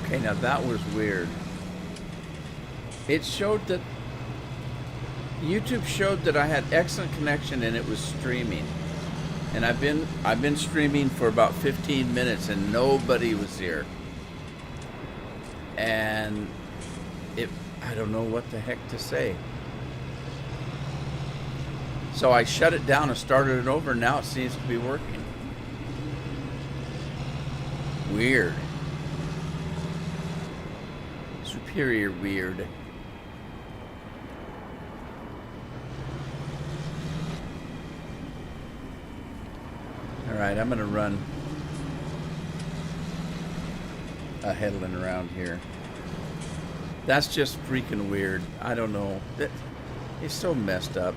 Okay, now that was weird. It showed that YouTube showed that I had excellent connection and it was streaming. And I've been streaming for about 15 minutes and nobody was here. And I don't know what the heck to say. So I shut it down and started it over, and now it seems to be working. Weird. Superior weird. Alright, I'm gonna run a headland around here. That's just freaking weird. I don't know. It's so messed up.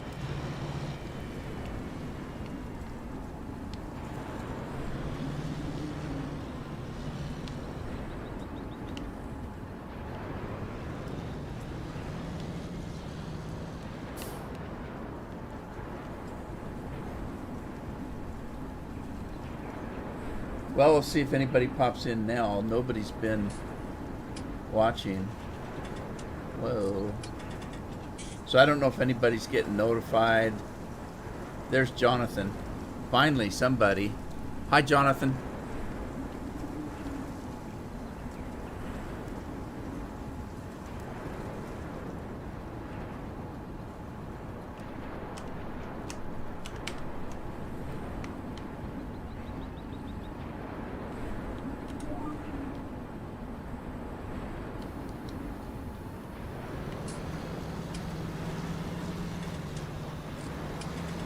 Well, we'll see if anybody pops in now. Nobody's been watching. Whoa. So I don't know if anybody's getting notified. There's Jonathan. Finally, somebody. Hi, Jonathan.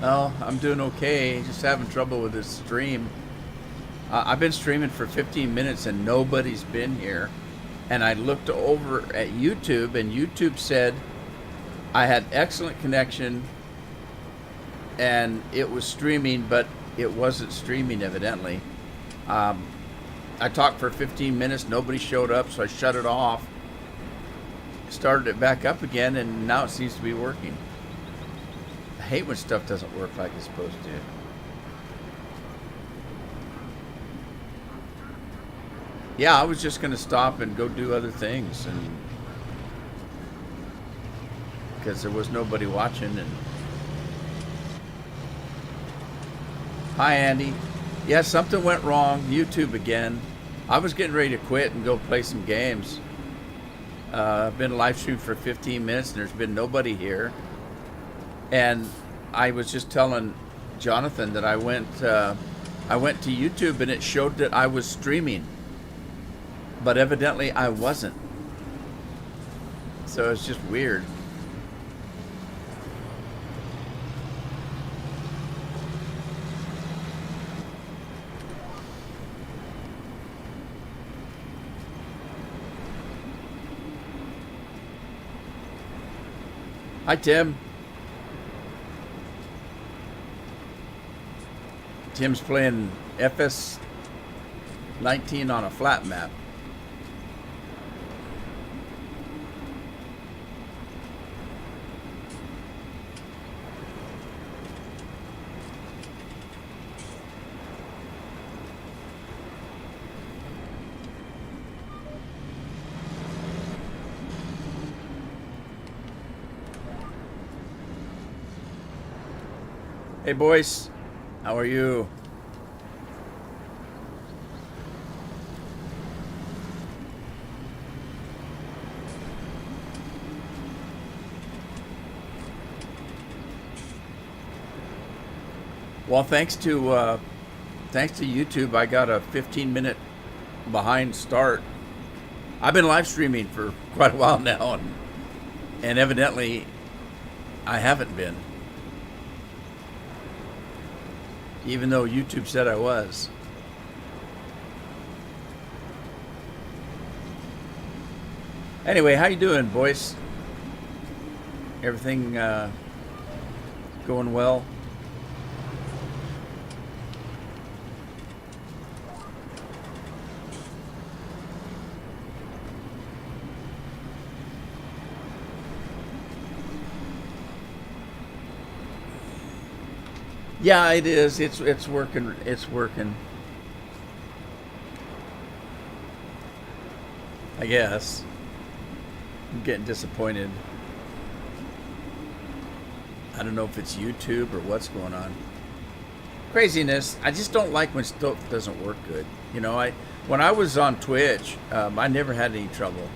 Oh, I'm doing okay. Just having trouble with this stream. I've been streaming for 15 minutes and nobody's been here. And I looked over at YouTube and YouTube said I had excellent connection and it was streaming, but it wasn't streaming evidently. I talked for 15 minutes, nobody showed up, so I shut it off. Started it back up again and now it seems to be working. I hate when stuff doesn't work like it's supposed to. Yeah, I was just going to stop and go do other things, and because there was nobody watching. And hi, Andy. Yeah, something went wrong. YouTube again. I was getting ready to quit and go play some games. I've been live streamed for 15 minutes, and there's been nobody here. And I was just telling Jonathan that I went to YouTube and it showed that I was streaming, but evidently I wasn't. So it's just weird. Hi, Tim. Tim's playing FS19 on a flat map. Hey boys, how are you? Well, thanks to YouTube, I got a 15-minute behind start. I've been live streaming for quite a while now, and evidently I haven't been, even though YouTube said I was. Anyway, how you doing, boys? Everything going well? Yeah, it is. It's working. It's working. I guess. I'm getting disappointed. I don't know if it's YouTube or what's going on. Craziness. I just don't like when stuff doesn't work good. You know, when I was on Twitch, I never had any trouble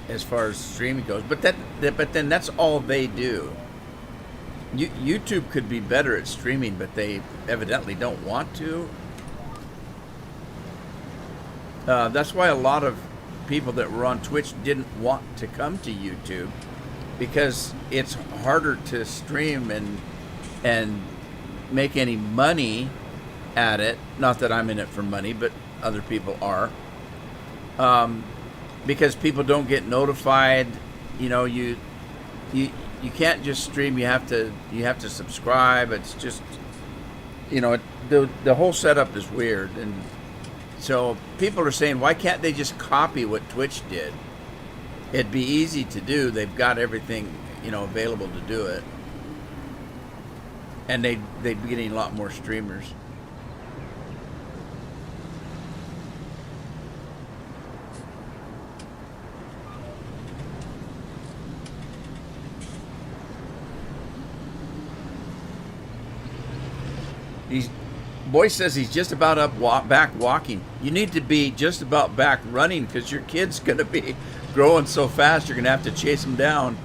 as far as streaming goes. But then that's all they do. YouTube could be better at streaming, but they evidently don't want to. That's why a lot of people that were on Twitch didn't want to come to YouTube, because it's harder to stream and make any money at it. Not that I'm in it for money, but other people are. Because people don't get notified. You know, you can't just stream. You have to subscribe. It's just, you know, the whole setup is weird. And so people are saying, why can't they just copy what Twitch did? It'd be easy to do. They've got everything, you know, available to do it. And they'd be getting a lot more streamers. Boy says he's just about back walking. You need to be just about back running, because your kid's going to be growing so fast you're going to have to chase him down.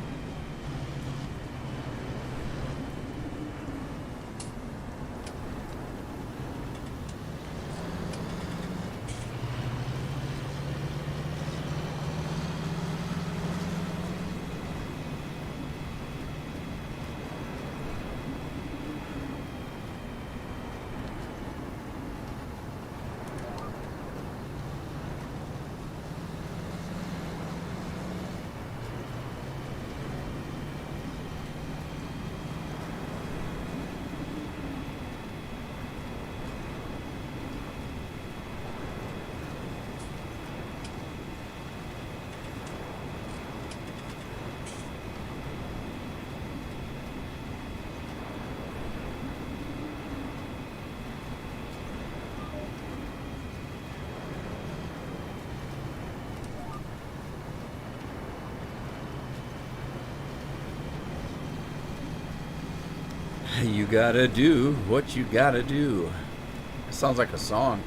You gotta do what you gotta do. It sounds like a song.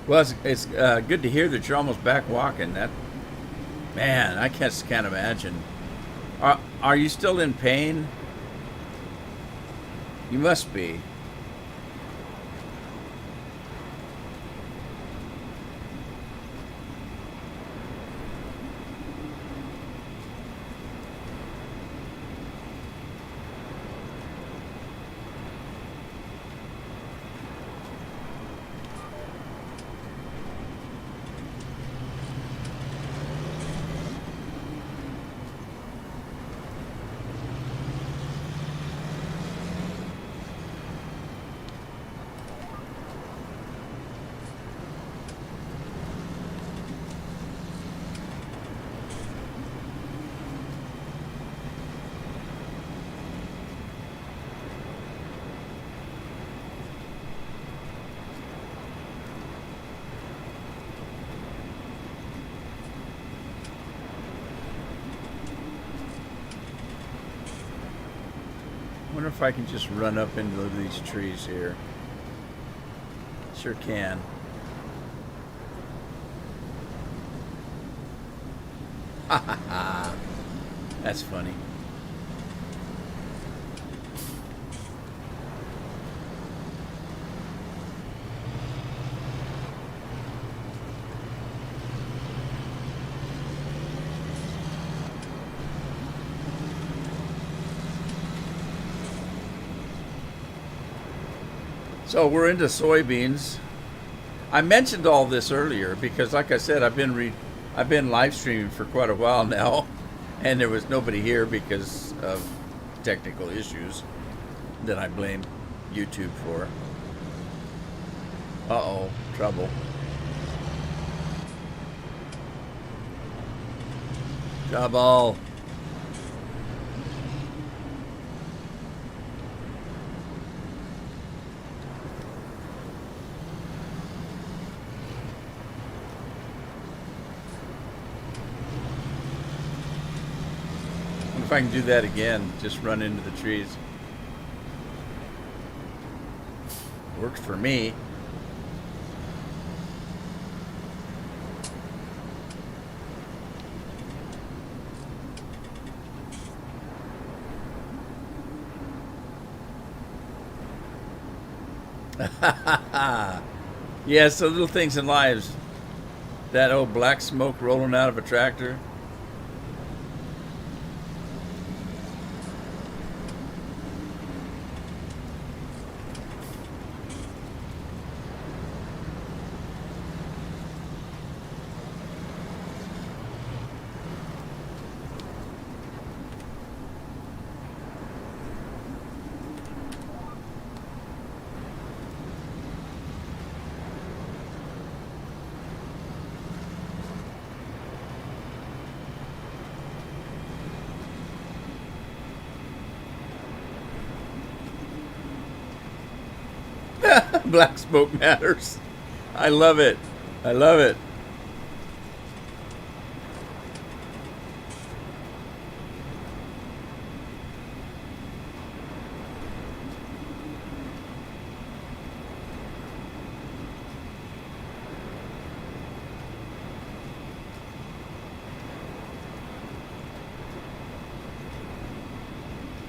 Well, it's good to hear that you're almost back walking. That, man, I just can't imagine. Are you still in pain? You must be. I wonder if I can just run up into these trees here. Sure can. Ha ha ha. That's funny. So we're into soybeans. I mentioned all this earlier because, like I said, I've been live streaming for quite a while now, and there was nobody here because of technical issues that I blame YouTube for. Uh-oh, trouble. Trouble. If I can do that again, just run into the trees. Works for me. Yes, the little things in lives. That old black smoke rolling out of a tractor. Black smoke matters. I love it. I love it.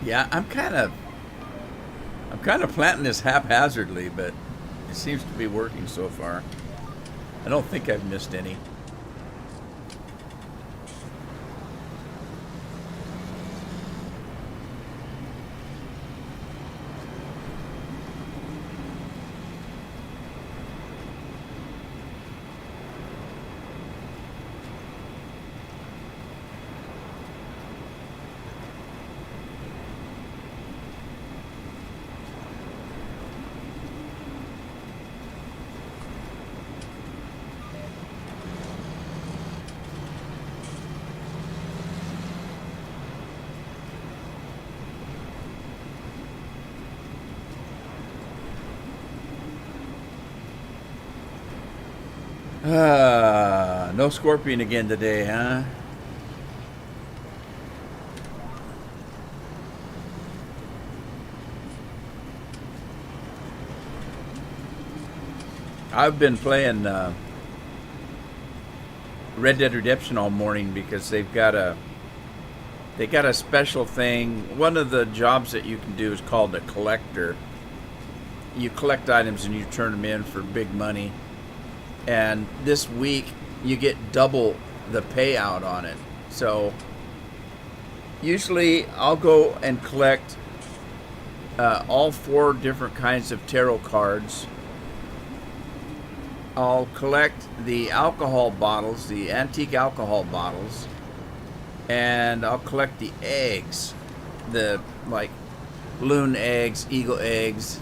Yeah, I'm kind of planting this haphazardly, but it seems to be working so far. I don't think I've missed any. No scorpion again today, huh? I've been playing Red Dead Redemption all morning because they got a special thing. One of the jobs that you can do is called a collector. You collect items and you turn them in for big money. And this week you get double the payout on it. So usually I'll go and collect all 4 different kinds of tarot cards. I'll collect the alcohol bottles, the antique alcohol bottles, and I'll collect the eggs, the like loon eggs, eagle eggs,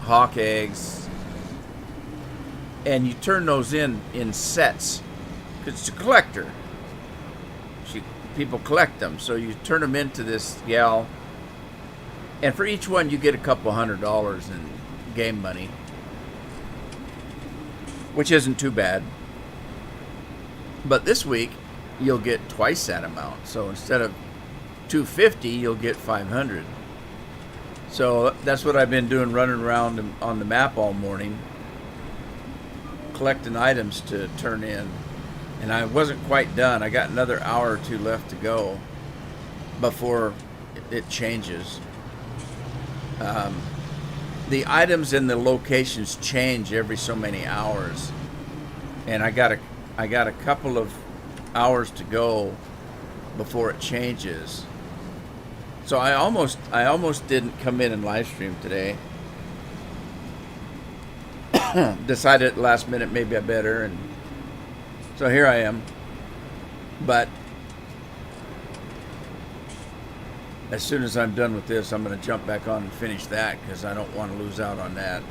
hawk eggs. And you turn those in sets, because it's a collector. People collect them, so you turn them into this gal, and for each one you get a couple $100 in game money, which isn't too bad. But this week you'll get twice that amount, so instead of $250 you'll get $500. So that's what I've been doing, running around on the map all morning, collecting items to turn in. And I wasn't quite done. I got another hour or 2 left to go before it changes. The items and the locations change every so many hours, and I got a couple of hours to go before it changes. So I almost didn't come in and live stream today. Decided at the last minute maybe I better, and so here I am. But as soon as I'm done with this, I'm going to jump back on and finish that because I don't want to lose out on that.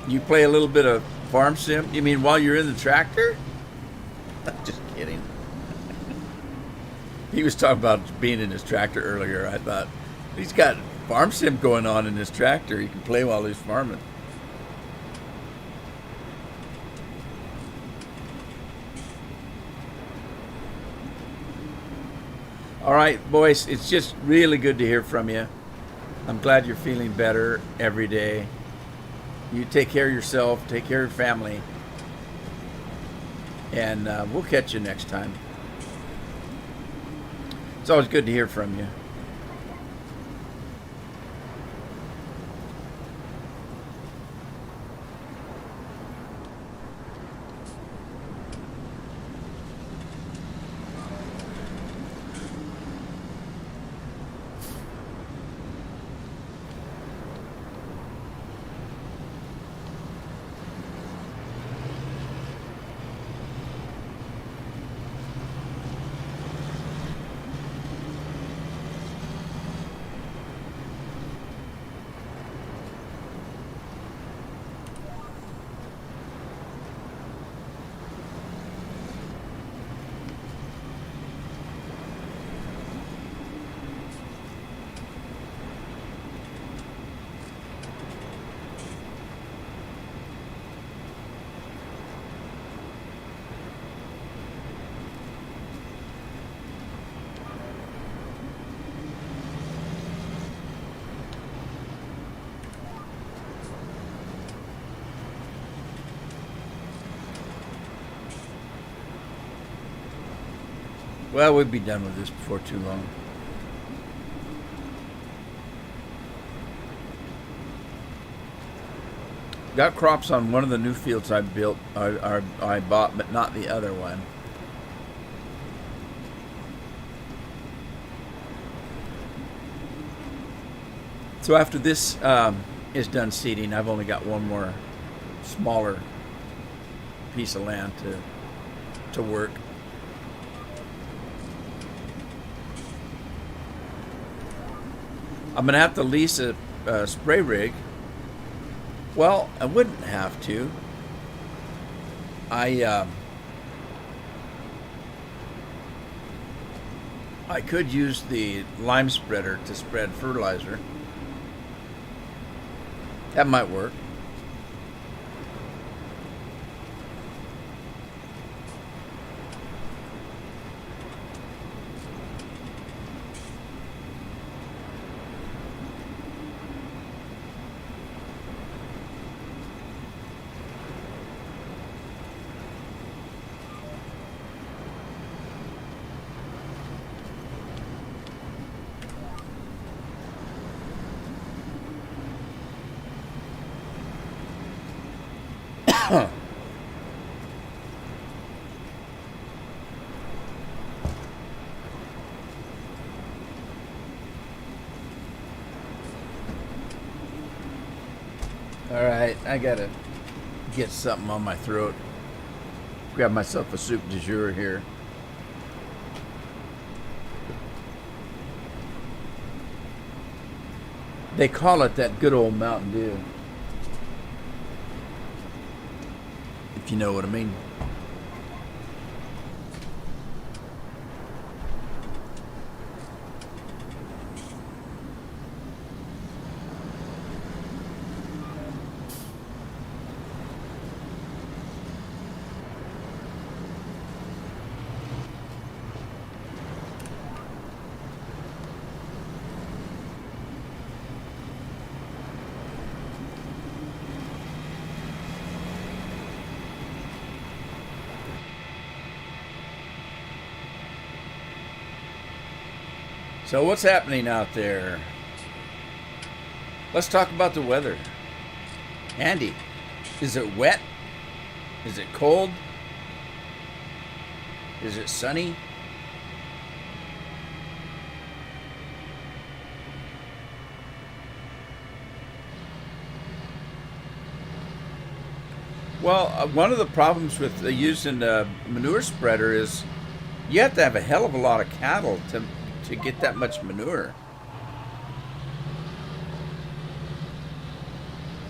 You play a little bit of farm sim? You mean while you're in the tractor? Just kidding. He was talking about being in his tractor earlier. I thought, he's got farm sim going on in his tractor. He can play while he's farming. All right, boys, it's just really good to hear from you. I'm glad you're feeling better every day. You take care of yourself, take care of your family, and we'll catch you next time. It's always good to hear from you. Well, we'll be done with this before too long. Got crops on one of the new fields I built, I bought, but not the other one. So after this is done seeding, I've only got one more smaller piece of land to work. I'm gonna have to lease a spray rig. Well, I wouldn't have to. I could use the lime spreader to spread fertilizer. That might work. All right, I gotta get something on my throat. Grab myself a soup du jour here. They call it that good old Mountain Dew, if you know what I mean. So what's happening out there? Let's talk about the weather. Andy, is it wet? Is it cold? Is it sunny? Well, one of the problems with using a manure spreader is you have to have a hell of a lot of cattle to get that much manure.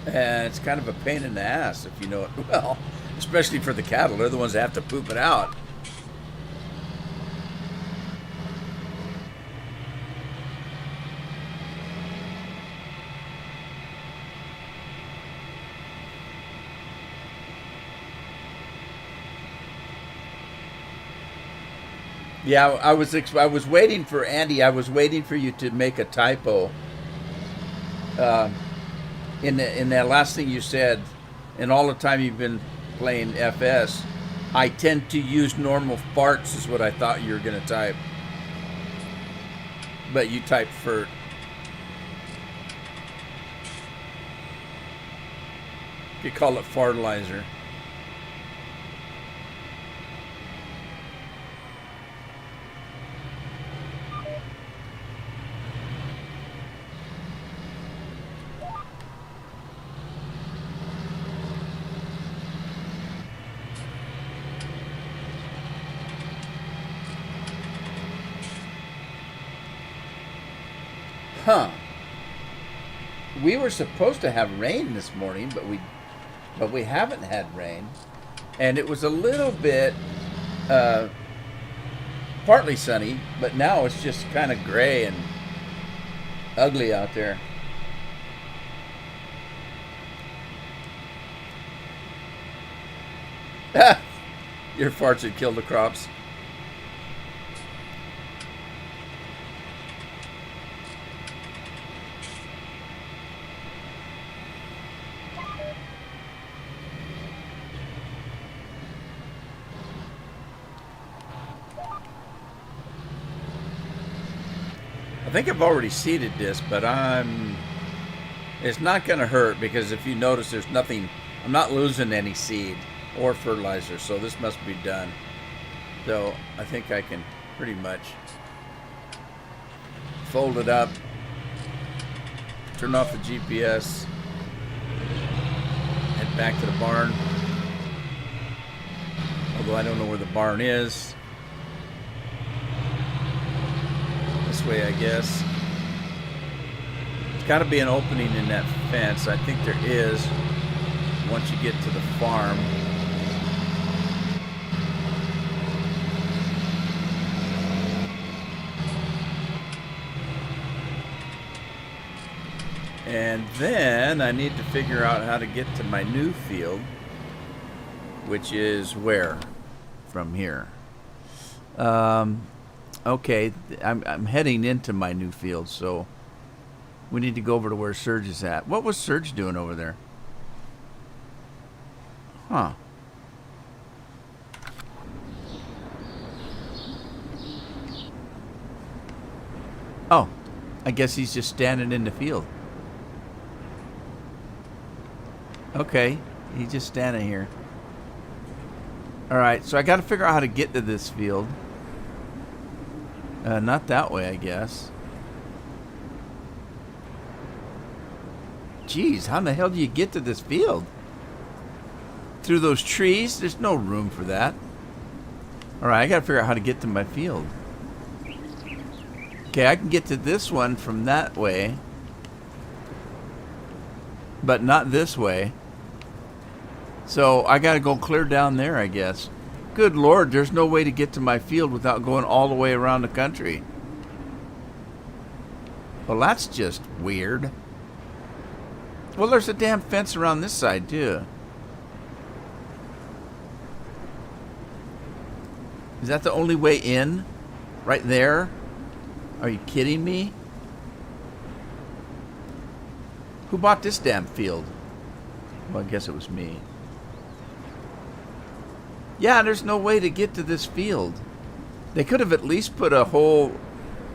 And it's kind of a pain in the ass if you know it well, especially for the cattle. They're the ones that have to poop it out. Yeah, I was waiting for Andy. I was waiting for you to make a typo in that last thing you said. And all the time you've been playing FS, I tend to use normal farts is what I thought you were going to type. But you typed fert. You call it fertilizer. Huh. We were supposed to have rain this morning, but we haven't had rain. And it was a little bit partly sunny, but now it's just kind of gray and ugly out there. Your farts had killed the crops. I think I've already seeded this, but it's not going to hurt because if you notice there's nothing, I'm not losing any seed or fertilizer, so this must be done. So I think I can pretty much fold it up, turn off the GPS, head back to the barn, although I don't know where the barn is. This way, I guess. There's got to be an opening in that fence. I think there is once you get to the farm. And then I need to figure out how to get to my new field, which is where? From here. Okay, I'm heading into my new field, so we need to go over to where Serge is at. What was Serge doing over there? Huh. Oh, I guess he's just standing in the field. Okay, he's just standing here. Alright, so I got to figure out how to get to this field. Not that way, I guess. Jeez, how in the hell do you get to this field? Through those trees? There's no room for that. Alright, I gotta figure out how to get to my field. Okay, I can get to this one from that way. But not this way. So I gotta go clear down there, I guess. Good Lord, there's no way to get to my field without going all the way around the country. Well, that's just weird. Well, there's a damn fence around this side, too. Is that the only way in? Right there? Are you kidding me? Who bought this damn field? Well, I guess it was me. Yeah, there's no way to get to this field. They could have at least put a hole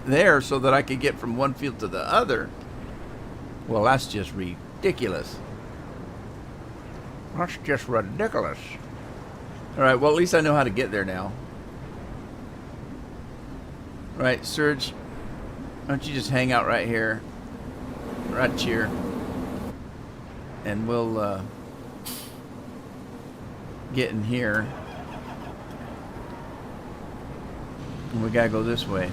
there so that I could get from one field to the other. Well, that's just ridiculous. That's just ridiculous. Alright, well, at least I know how to get there now. Right, Serge, why don't you just hang out right here? Right here. And we'll getting here. And we gotta go this way.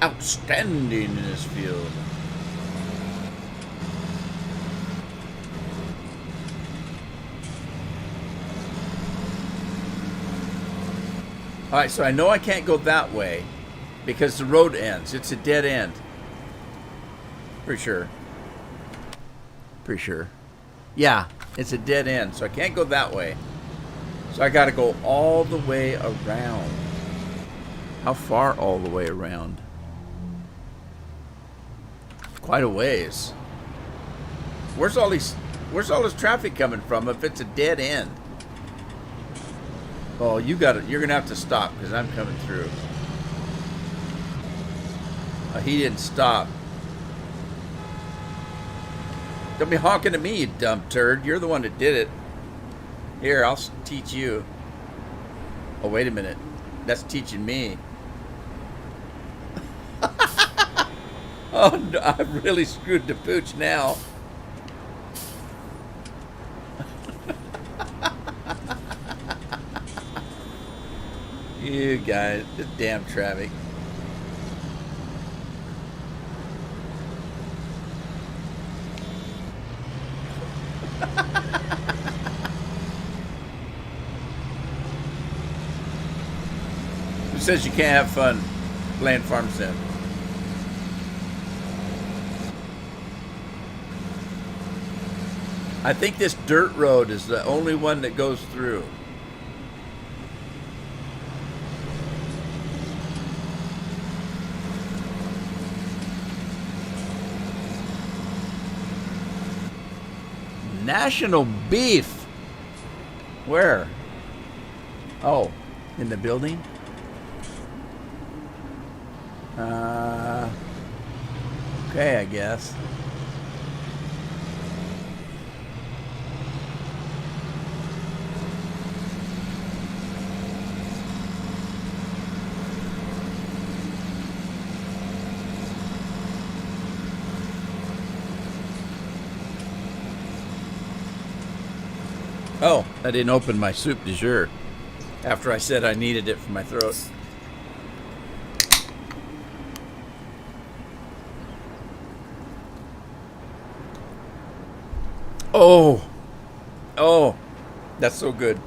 Outstanding in this field. Alright, so I know I can't go that way because the road ends. It's a dead end. Pretty sure. Pretty sure. Yeah, it's a dead end, so I can't go that way. So I gotta go all the way around. How far all the way around? Quite a ways. Where's all this traffic coming from if it's a dead end? Oh, you're gonna have to stop because I'm coming through. He didn't stop. Don't be honking at me, you dumb turd. You're the one that did it. Here, I'll teach you. Oh, wait a minute. That's teaching me. Oh, no, I've really screwed the pooch now. You guys, this damn traffic. Who says you can't have fun playing Farm Sim? I think this dirt road is the only one that goes through. National Beef. Where? Oh, in the building? Okay, I guess. Oh, I didn't open my soup du jour after I said I needed it for my throat. Oh, oh, that's so good.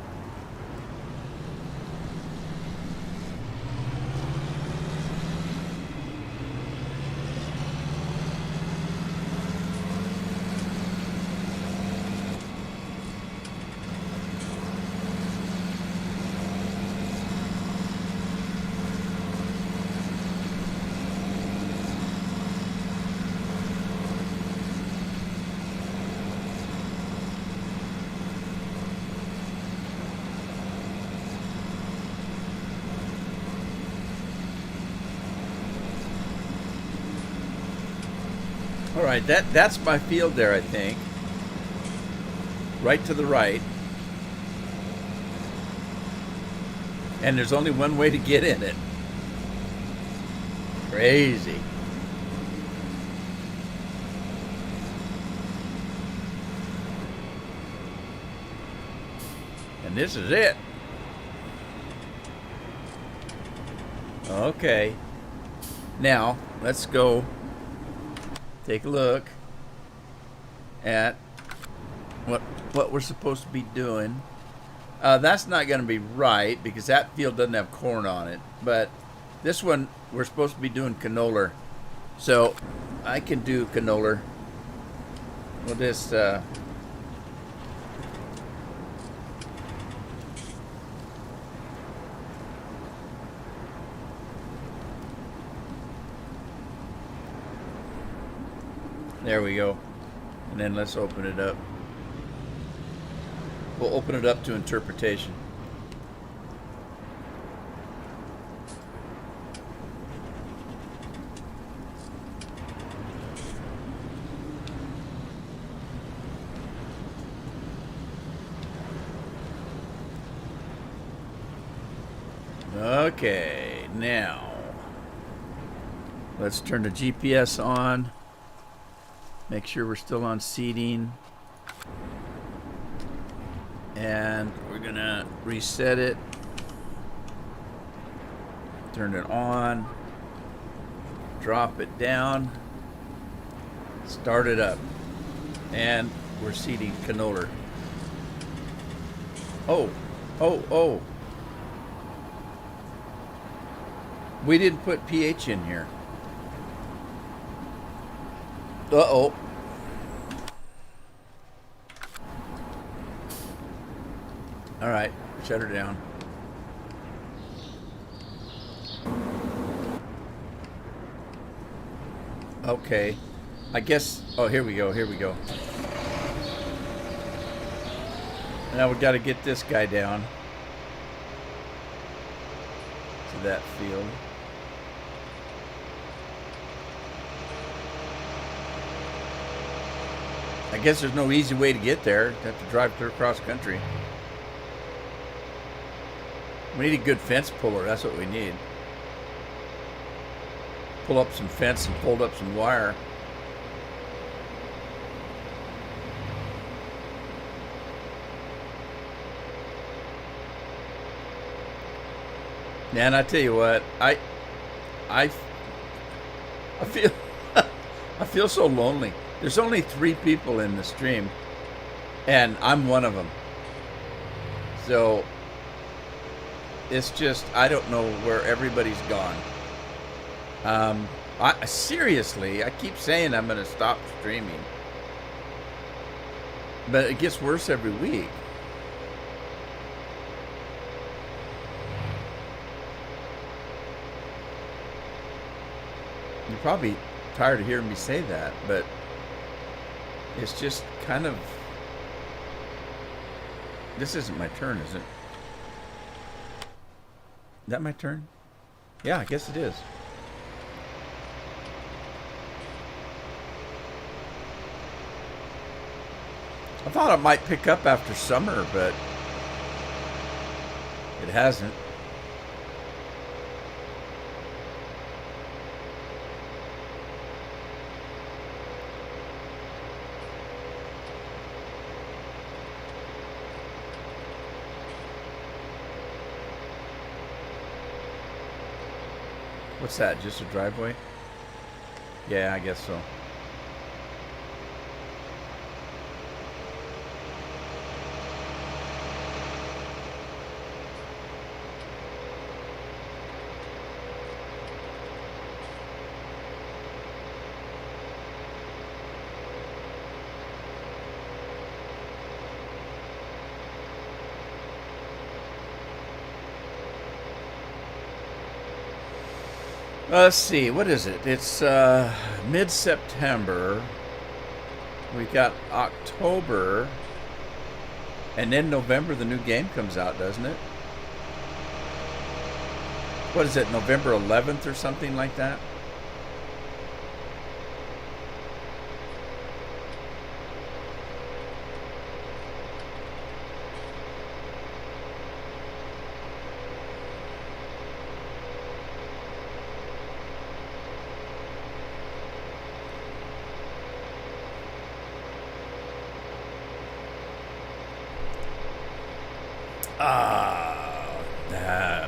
All right, that's my field there, I think. Right to the right. And there's only one way to get in it. Crazy. And this is it. Okay. Now, let's go take a look at what we're supposed to be doing. That's not going to be right because that field doesn't have corn on it. But this one, we're supposed to be doing canola. So I can do canola. We'll just... There we go. And then let's open it up. We'll open it up to interpretation. Okay, now Let's turn the GPS on. Make sure we're still on seating. And we're gonna reset it. Turn it on. Drop it down. Start it up. And we're seating canola. Oh. We didn't put pH in here. Uh-oh. All right, shut her down. Okay. I guess, oh, here we go. Now we've got to get this guy down to that field. I guess there's no easy way to get there. You have to drive through cross country. We need a good fence puller. That's what we need. Pull up some fence and fold up some wire. Man, I tell you what, I feel I feel so lonely. There's only 3 people in the stream, and I'm one of them. So it's just, I don't know where everybody's gone. Seriously, I keep saying I'm going to stop streaming, but it gets worse every week. You're probably tired of hearing me say that, but it's just kind of... This isn't my turn, is it? Is that my turn? Yeah, I guess it is. I thought it might pick up after summer, but it hasn't. What's that? Just a driveway? Yeah, I guess so. Let's see, what is it? It's mid-September. We got October, and then November the new game comes out, doesn't it? What is it, November 11th or something like that?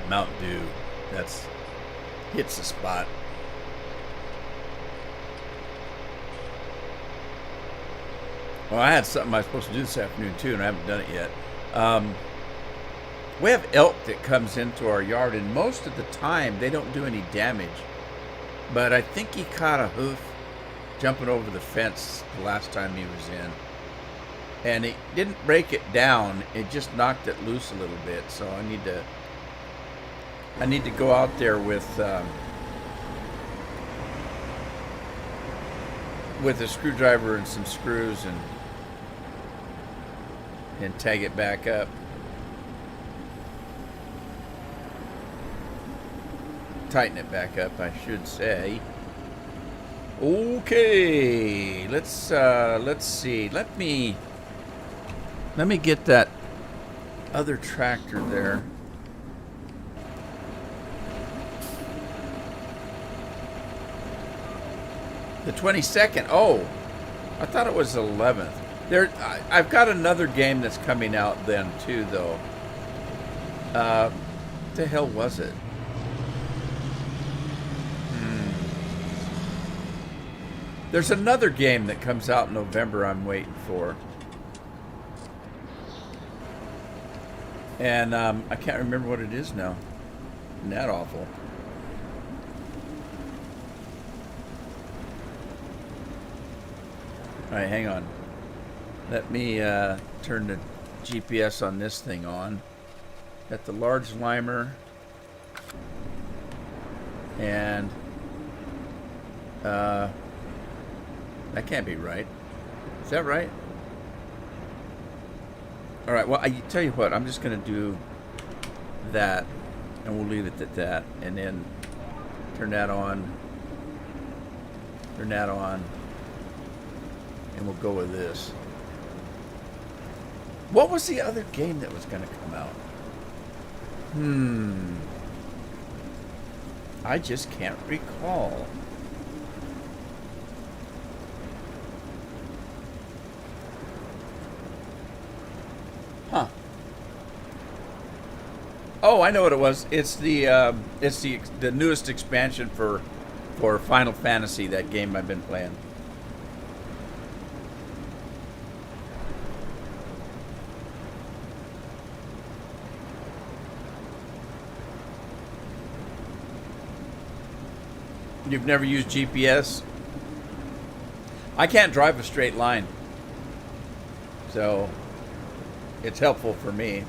Mountain Dew. That's hits the spot. Well, I had something I was supposed to do this afternoon too, and I haven't done it yet. We have elk that comes into our yard, and most of the time they don't do any damage. But I think he caught a hoof jumping over the fence the last time he was in. And it didn't break it down, it just knocked it loose a little bit. So I need to go out there with a screwdriver and some screws and tag it back up. Tighten it back up, I should say. Okay, let's see. Let me get that other tractor there. The 22nd. Oh, I thought it was the 11th. I've got another game that's coming out then too, though. What the hell was it? There's another game that comes out in November I'm waiting for. And I can't remember what it is now. Isn't that awful? All right, hang on. Let me turn the GPS on this thing on. Got the large limer. And that can't be right. Is that right? All right, well, I tell you what, I'm just going to do that, and we'll leave it at that, and then turn that on, and we'll go with this. What was the other game that was going to come out? I just can't recall. Huh. Oh, I know what it was. It's the newest expansion for Final Fantasy, that game I've been playing. You've never used GPS? I can't drive a straight line, so it's helpful for me.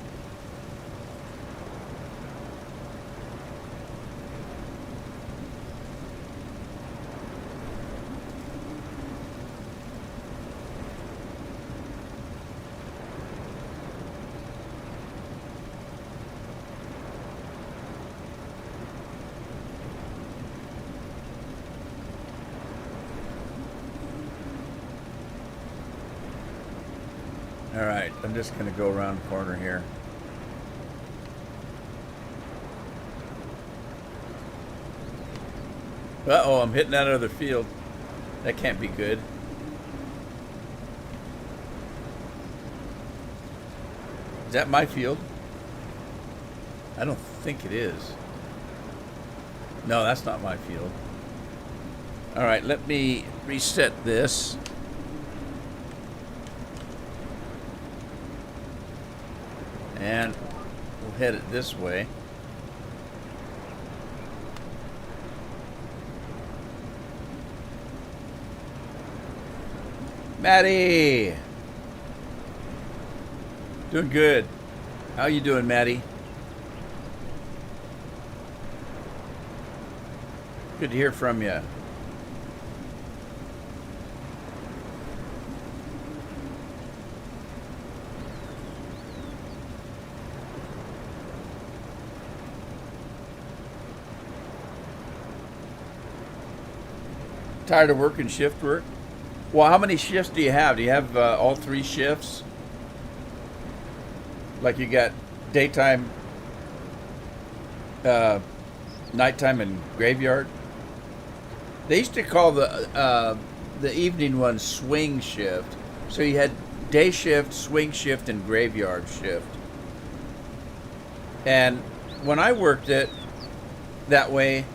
All right, I'm just going to go around the corner here. Uh-oh, I'm hitting that other field. That can't be good. Is that my field? I don't think it is. No, that's not my field. All right, let me reset this. And we'll head it this way. Maddie! Doing good. How you doing, Maddie? Good to hear from you. Tired of working shift work? Well, how many shifts do you have? Do you have all 3 shifts? Like you got daytime, nighttime, and graveyard? They used to call the evening one swing shift. So you had day shift, swing shift, and graveyard shift. And when I worked it that way,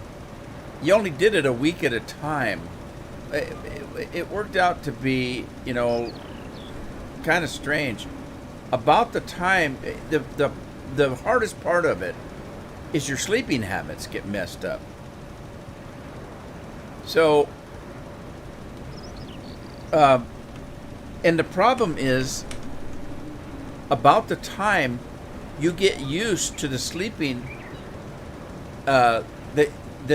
you only did it a week at a time. It worked out to be, kind of strange. About the time, the hardest part of it is your sleeping habits get messed up. So, and the problem is, about the time you get used to the sleeping, the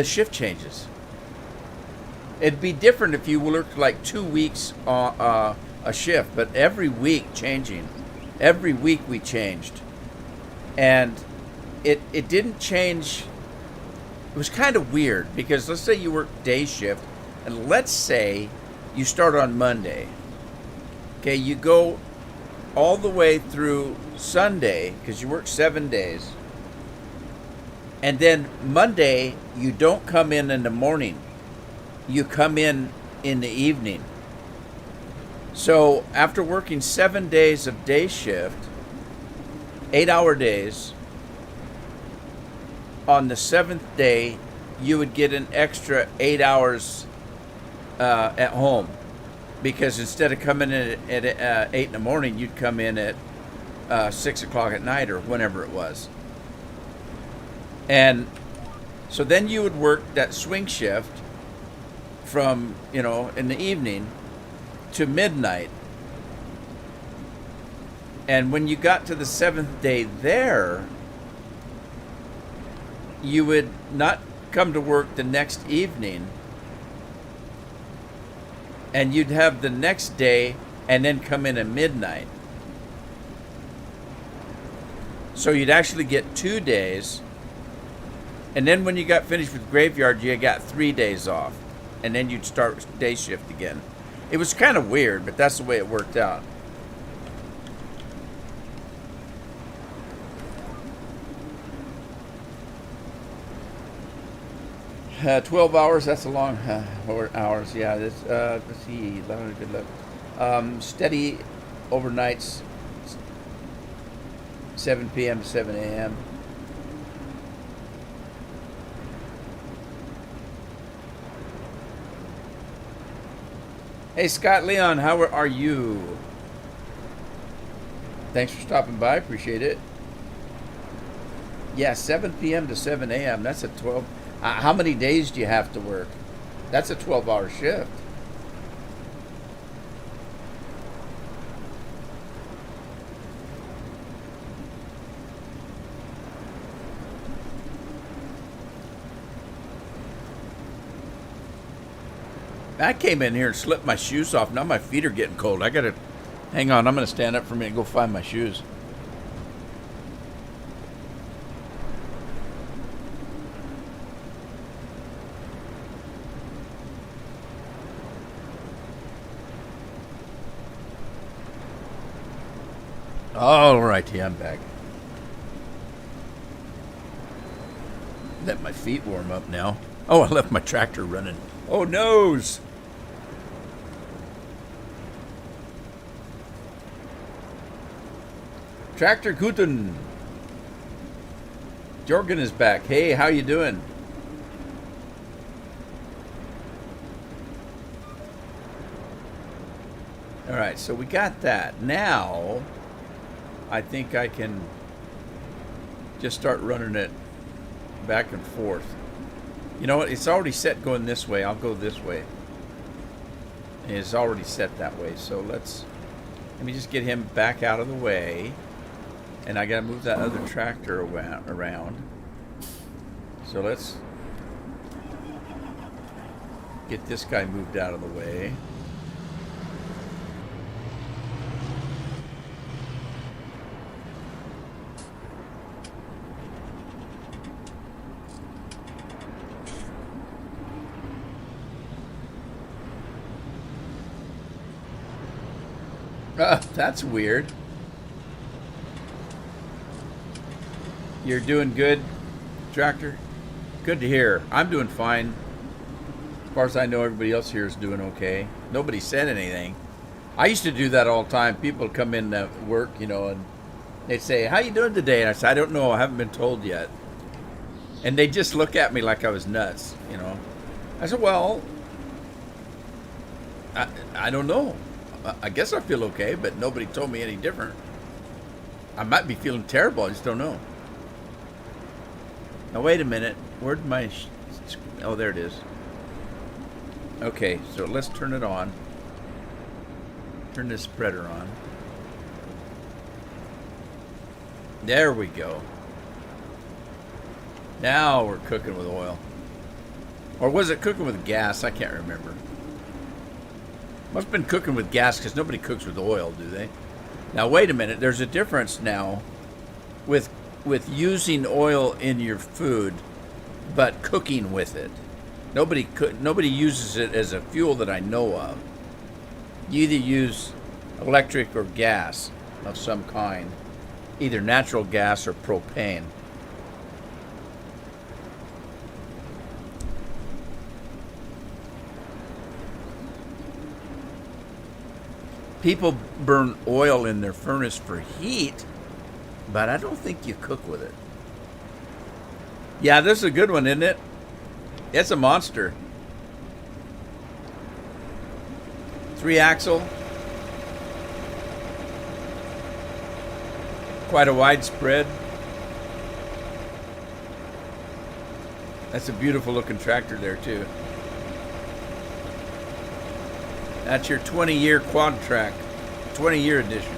shift changes. It'd be different if you worked like 2 weeks a shift, but every week changing. Every week we changed. And it didn't change. It was kind of weird because let's say you work day shift, and let's say you start on Monday. Okay, you go all the way through Sunday because you work 7 days. And then Monday, you don't come in the morning. You come in in the evening. So after working 7 days of day shift, 8-hour days, on the 7th day, you would get an extra 8 hours at home, because instead of coming in at 8 in the morning, you'd come in at 6 o'clock at night or whenever it was. And so then you would work that swing shift from, in the evening to midnight. And when you got to the 7th day there, you would not come to work the next evening, and you'd have the next day and then come in at midnight. So you'd actually get 2 days, and then when you got finished with graveyard, you got 3 days off, and then you'd start day shift again. It was kind of weird, but that's the way it worked out. Uh, 12 hours, that's a long hours. Yeah, let's see, good luck. Steady overnights, 7 p.m. to 7 a.m. Hey, Scott Leon, how are you? Thanks for stopping by, appreciate it. Yeah, 7 p.m. to 7 a.m., that's a 12. How many days do you have to work? That's a 12-hour shift. I came in here and slipped my shoes off. Now my feet are getting cold. I gotta, hang on, I'm gonna stand up for a minute and go find my shoes. All righty, I'm back. Let my feet warm up now. Oh, I left my tractor running. Oh, noes! Tractor Guten. Jorgen is back. Hey, how you doing? All right, so we got that. Now, I think I can just start running it back and forth. You know what? It's already set going this way. I'll go this way. And it's already set that way. So let me just get him back out of the way. And I gotta move that other tractor around. So let's get this guy moved out of the way. That's weird. You're doing good, tractor? Good to hear. I'm doing fine. As far as I know, everybody else here is doing okay. Nobody said anything. I used to do that all the time. People would come in to work, and they'd say, "How you doing today?" And I said, "I don't know. I haven't been told yet." And they just look at me like I was nuts, I said, "Well, I don't know. I guess I feel okay, but nobody told me any different. I might be feeling terrible. I just don't know." Now, wait a minute. Where'd my... oh, there it is. Okay, so let's turn it on. Turn this spreader on. There we go. Now we're cooking with oil. Or was it cooking with gas? I can't remember. Must have been cooking with gas because nobody cooks with oil, do they? Now, wait a minute. There's a difference now with using oil in your food, but cooking with it. Nobody uses it as a fuel that I know of. You either use electric or gas of some kind, either natural gas or propane. People burn oil in their furnace for heat, but I don't think you cook with it. Yeah, this is a good one, isn't it? It's a monster. 3-axle. Quite a widespread. That's a beautiful looking tractor there too. That's your 20-year quad track, 20-year edition.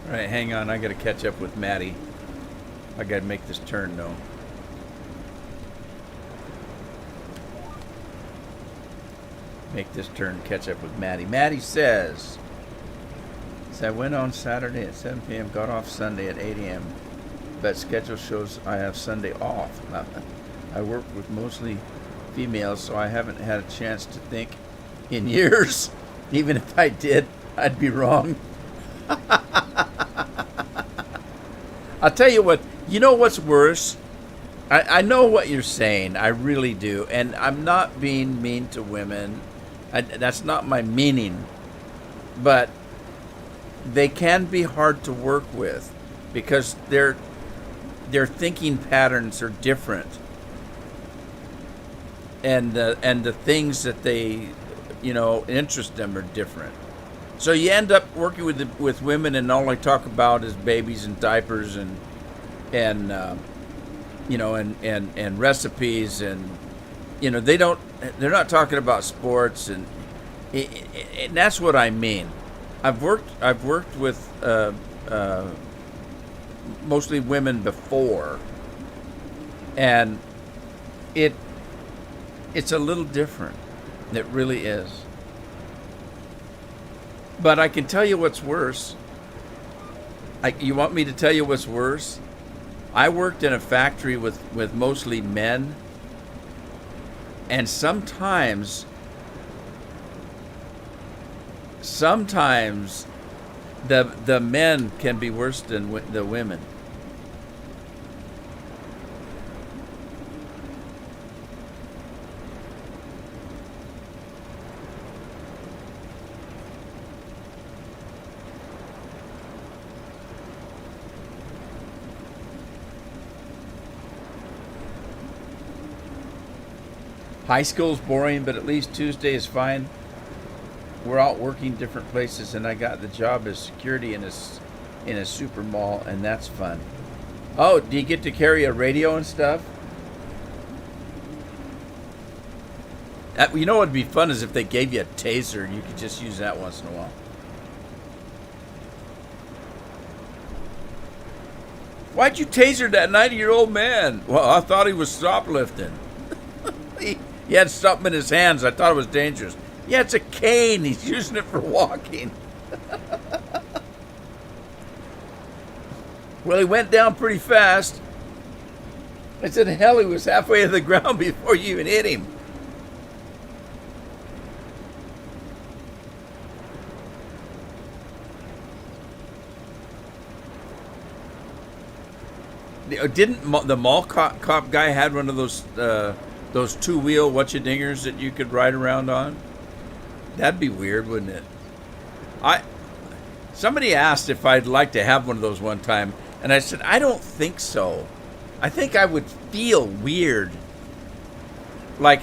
All right, hang on. I got to catch up with Maddie. I got to make this turn though. Make this turn, catch up with Maddie. Maddie says, I went on Saturday at 7 p.m., got off Sunday at 8 a.m., but schedule shows I have Sunday off. I work with mostly females, so I haven't had a chance to think in years. Even if I did, I'd be wrong. I'll tell you what, you know what's worse? I know what you're saying, I really do, and I'm not being mean to women. That's not my meaning, but they can be hard to work with because their thinking patterns are different, and the things that they interest them are different. So you end up working with women, and all they talk about is babies and diapers and recipes, and they're not talking about sports, and that's what I mean. I've worked with mostly women before, and it's a little different. It really is. But I can tell you what's worse. You want me to tell you what's worse? I worked in a factory with mostly men, and sometimes the men can be worse than the women. High school's boring, but at least Tuesday is fine. We're out working different places, and I got the job as security in a super mall, and that's fun. Oh, do you get to carry a radio and stuff? You know what would be fun is if they gave you a taser and you could just use that once in a while. Why'd you taser that 90-year-old man? Well, I thought he was shoplifting. He had something in his hands. I thought it was dangerous. Yeah, it's a cane. He's using it for walking. Well, he went down pretty fast. I said, hell, he was halfway to the ground before you even hit him. Didn't the mall cop guy had one of those two-wheel whatcha-dingers that you could ride around on? That'd be weird, wouldn't it? Somebody asked if I'd like to have one of those one time, and I said, I don't think so. I think I would feel weird. Like,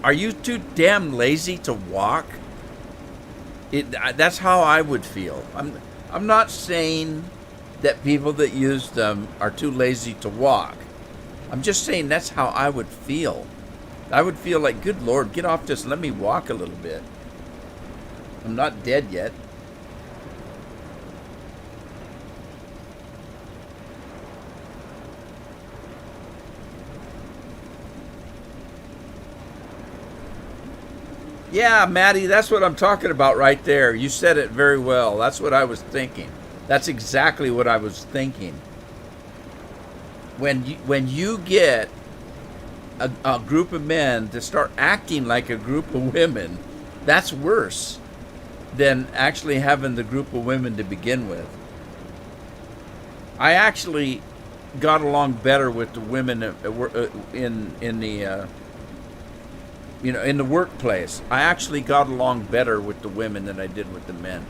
are you too damn lazy to walk? That's how I would feel. I'm not saying that people that use them are too lazy to walk. I'm just saying that's how I would feel. I would feel like, good Lord, get off this and let me walk a little bit. I'm not dead yet. Yeah, Maddie, that's what I'm talking about right there. You said it very well. That's what I was thinking. That's exactly what I was thinking. When you get a group of men to start acting like a group of women, that's worse than actually having the group of women to begin with. I actually got along better with the women in the in the workplace. I actually got along better with the women than I did with the men.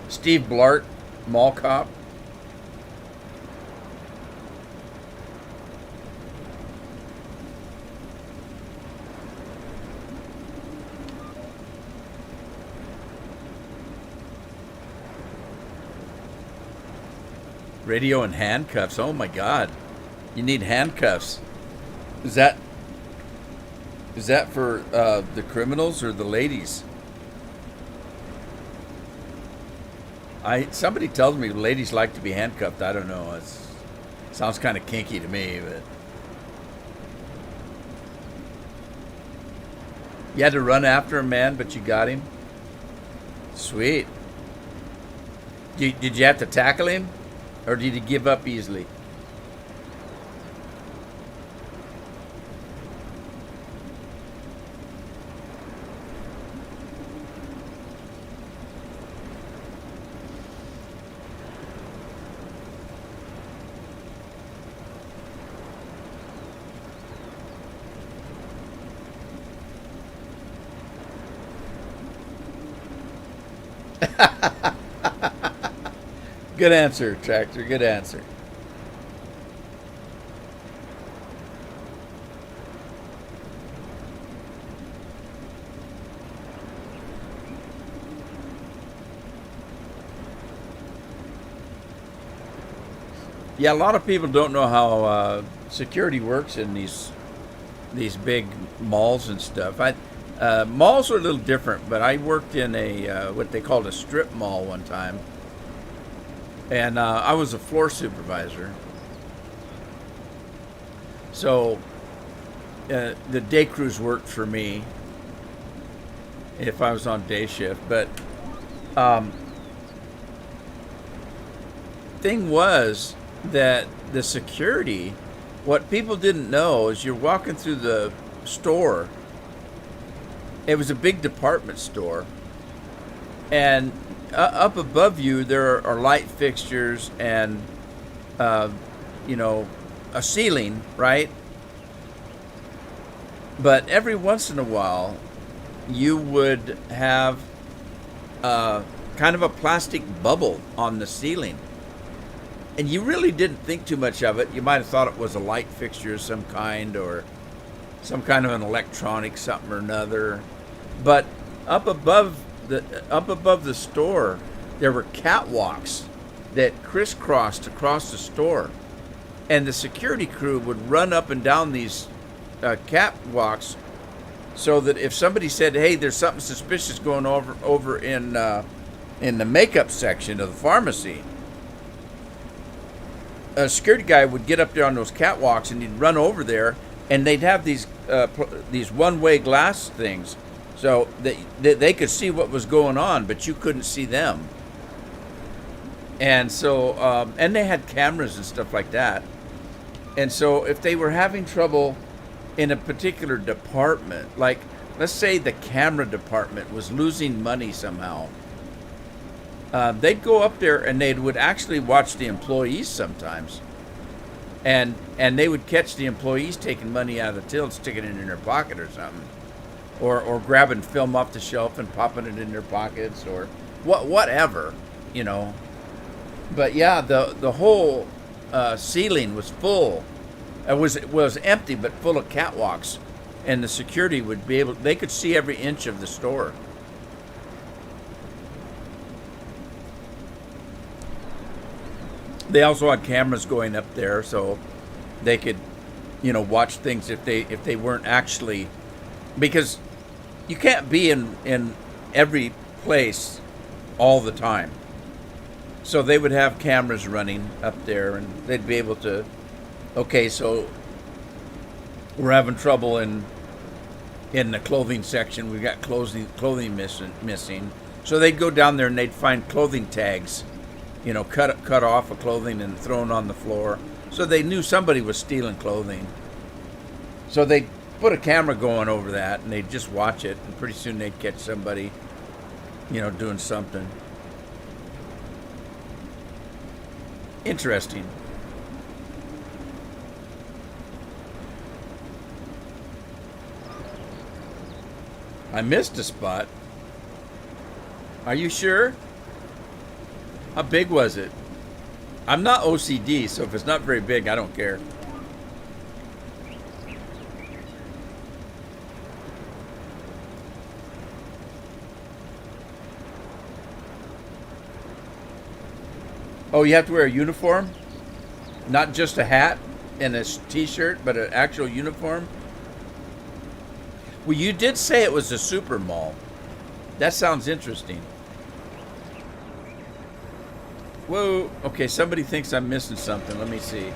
Steve Blart, Mall Cop. Radio and handcuffs. Oh my God, you need handcuffs. Is that for the criminals or the ladies? Somebody tells me ladies like to be handcuffed. I don't know. It sounds kind of kinky to me, but you had to run after a man, but you got him. Sweet. Did you have to tackle him? Or did he give up easily? Good answer, Tractor. Good answer. Yeah, a lot of people don't know how security works in these big malls and stuff. Malls are a little different, but I worked in a what they called a strip mall one time, and I was a floor supervisor. So the day crews worked for me if I was on day shift. But thing was that the security, what people didn't know is you're walking through the store. It was a big department store, and up above you there are light fixtures and a ceiling, right? But every once in a while you would have kind of a plastic bubble on the ceiling, and you really didn't think too much of it. You might have thought it was a light fixture of some kind, or some kind of an electronic something or another. But up above the store, there were catwalks that crisscrossed across the store, and the security crew would run up and down these catwalks, so that if somebody said, "Hey, there's something suspicious going over in the makeup section of the pharmacy," a security guy would get up there on those catwalks and he'd run over there, and they'd have these one-way glass things, so they could see what was going on, but you couldn't see them. And so, and they had cameras and stuff like that. And so if they were having trouble in a particular department, like let's say the camera department was losing money somehow, they'd go up there and they would actually watch the employees sometimes. And they would catch the employees taking money out of the till, sticking it in their pocket or something. Or grabbing film off the shelf and popping it in their pockets, or whatever, But yeah, the whole ceiling was full. It was empty but full of catwalks, and the security would be able. They could see every inch of the store. They also had cameras going up there, so they could, watch things if they weren't actually, because you can't be in every place all the time. So they would have cameras running up there, and they'd be able to, okay, so we're having trouble in the clothing section. We've got clothing missing. So they'd go down there and they'd find clothing tags, cut off of clothing and thrown on the floor. So they knew somebody was stealing clothing. So they'd put a camera going over that, and they'd just watch it, and pretty soon they'd catch somebody, doing something. Interesting. I missed a spot. Are you sure? How big was it? I'm not OCD, so if it's not very big, I don't care. Oh, you have to wear a uniform? Not just a hat and a t-shirt, but an actual uniform? Well, you did say it was a super mall. That sounds interesting. Whoa. Okay, somebody thinks I'm missing something. Let me see.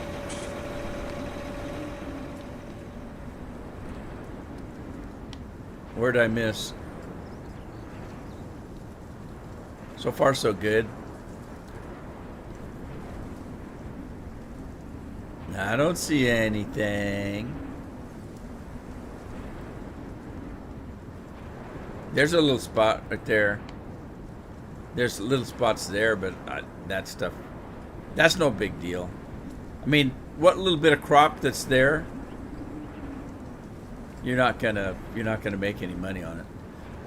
Where'd I miss? So far, so good. I don't see anything. There's a little spot right there. There's little spots there, but that stuff, that's no big deal. I mean, what little bit of crop that's there, you're not gonna make any money on it.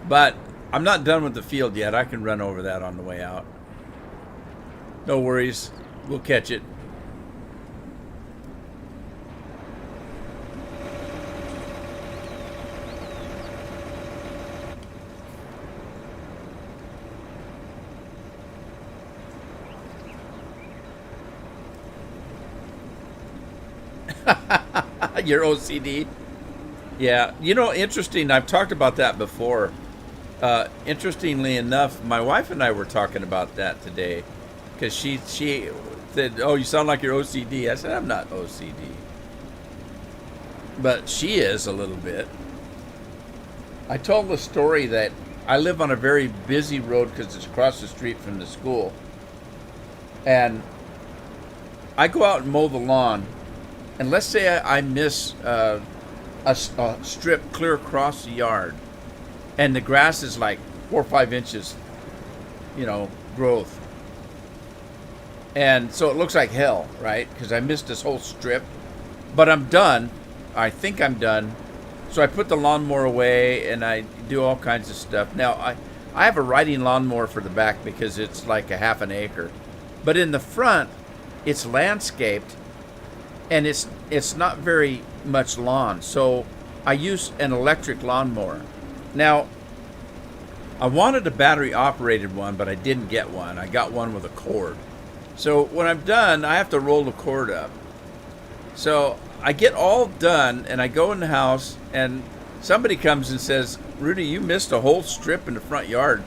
But I'm not done with the field yet. I can run over that on the way out. No worries. We'll catch it. Your OCD. Yeah, you know, interesting. I've talked about that before. Interestingly enough, my wife and I were talking about that today, because she said, "Oh, you sound like you're OCD." I said, "I'm not OCD," but she is a little bit. I told the story that I live on a very busy road because it's across the street from the school, and I go out and mow the lawn. And let's say I miss a strip clear across the yard, and the grass is like 4 or 5 inches, growth. And so it looks like hell, right? Because I missed this whole strip. But I'm done. I think I'm done. So I put the lawnmower away, and I do all kinds of stuff. Now, I have a riding lawnmower for the back because it's like a half an acre. But in the front, it's landscaped. And it's not very much lawn, so I use an electric lawnmower. Now, I wanted a battery-operated one, but I didn't get one. I got one with a cord. So when I'm done, I have to roll the cord up. So I get all done, and I go in the house, and somebody comes and says, "Rudy, you missed a whole strip in the front yard,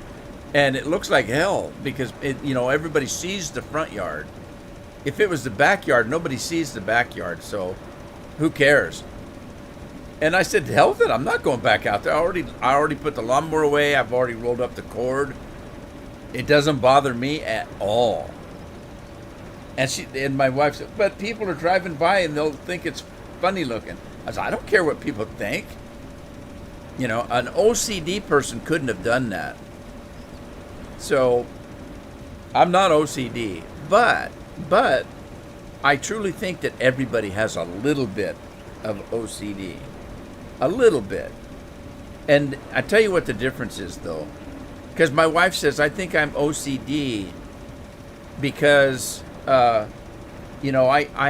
and it looks like hell because everybody sees the front yard. If it was the backyard, nobody sees the backyard, so who cares?" And I said, "To hell with it, I'm not going back out there. I already put the lawnmower away. I've already rolled up the cord. It doesn't bother me at all." And my wife said, "But people are driving by and they'll think it's funny looking." I said, "I don't care what people think. An OCD person couldn't have done that." So I'm not OCD, but I truly think that everybody has a little bit of OCD. A little bit. And I tell you what the difference is, though. Because my wife says, I think I'm OCD because, I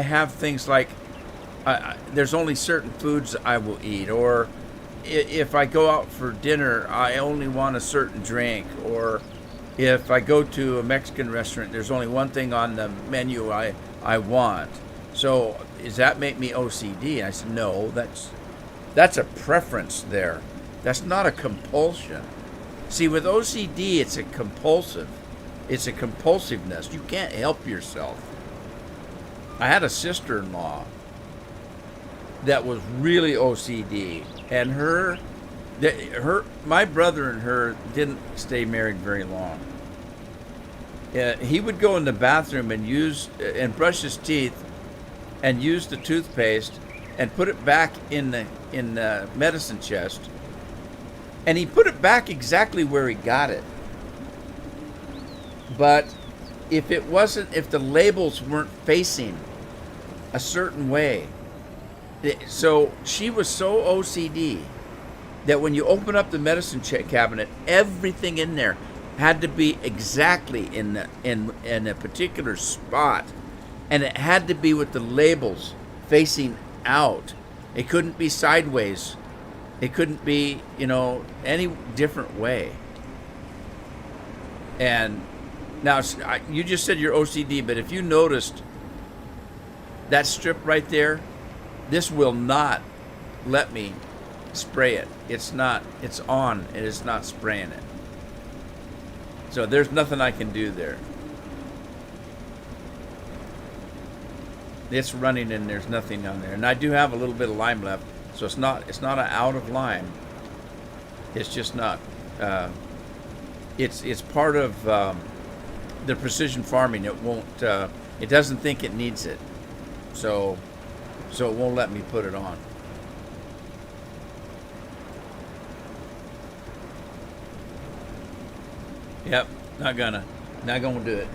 have things like, there's only certain foods I will eat. Or if I go out for dinner, I only want a certain drink. Or if I go to a Mexican restaurant, there's only one thing on the menu I want. So does that make me OCD? And I said, no, that's a preference there. That's not a compulsion. See, with OCD, it's a compulsiveness. You can't help yourself. I had a sister-in-law that was really OCD, and my brother and her didn't stay married very long. He would go in the bathroom and brush his teeth and use the toothpaste and put it back in the medicine chest. And he put it back exactly where he got it. But if it wasn't, if the labels weren't facing a certain way. So she was so OCD that when you open up the medicine cabinet, everything in there had to be exactly in a particular spot, and it had to be with the labels facing out. It couldn't be sideways. It couldn't be, any different way. And now you just said you're OCD, but if you noticed that strip right there, this will not let me spray it. It's on. It is not spraying it. So there's nothing I can do there. It's running and there's nothing on there. And I do have a little bit of lime left, so it's not an out of lime. It's just not. It's part of the precision farming. It won't. It doesn't think it needs it, so it won't let me put it on. Yep, not gonna do it.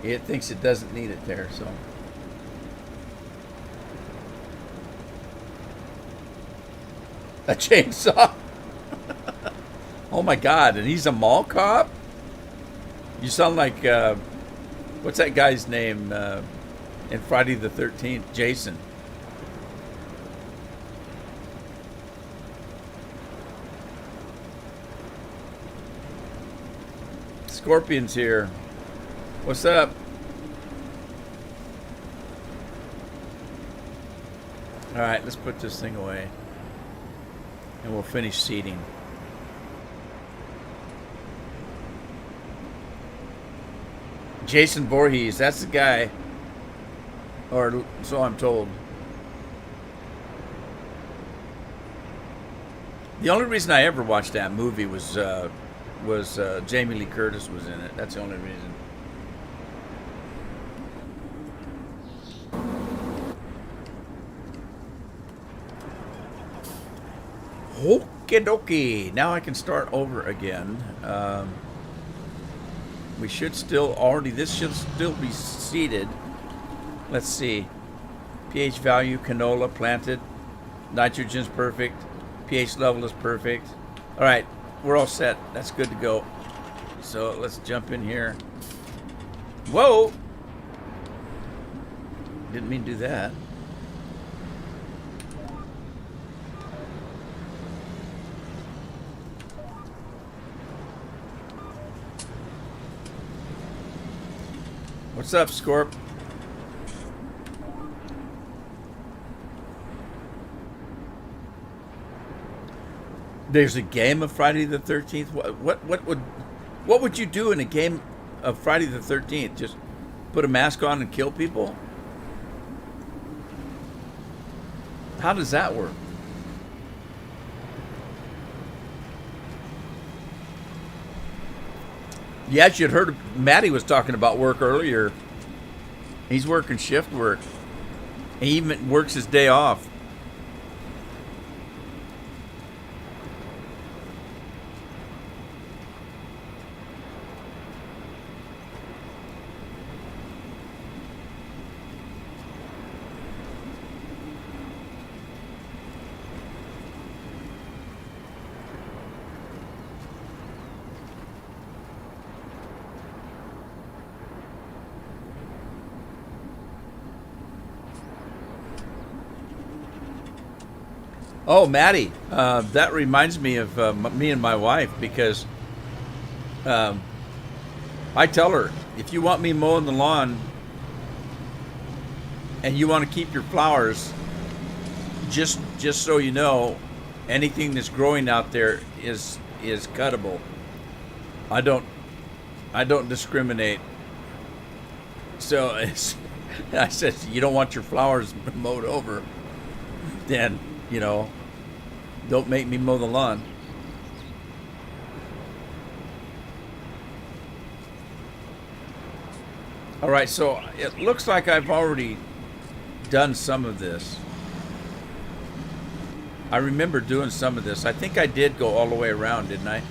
It thinks it doesn't need it there, so. A chainsaw? Oh my God, and he's a mall cop? You sound like, what's that guy's name in Friday the 13th? Jason. Scorpion's here. What's up? All right, let's put this thing away. And we'll finish seeding. Jason Voorhees, that's the guy. Or so I'm told. The only reason I ever watched that movie was Jamie Lee Curtis was in it. That's the only reason. Okie dokie. Now I can start over again. We should still already, this should still be seeded. Let's see. pH value, canola planted. Nitrogen's perfect. pH level is perfect. All right, we're all set. That's good to go. So let's jump in here. Whoa! Didn't mean to do that. What's up, Scorp? There's a game of Friday the 13th. What would you do in a game of Friday the 13th? Just put a mask on and kill people? How does that work? Yes, you'd heard Maddie was talking about work earlier. He's working shift work. He even works his day off. Oh, Maddie, that reminds me of me and my wife, because I tell her, if you want me mowing the lawn and you want to keep your flowers, just so you know, anything that's growing out there is cuttable. I don't discriminate. So I said, you don't want your flowers mowed over, then, don't make me mow the lawn. All right, so it looks like I've already done some of this. I remember doing some of this. I think I did go all the way around, didn't I?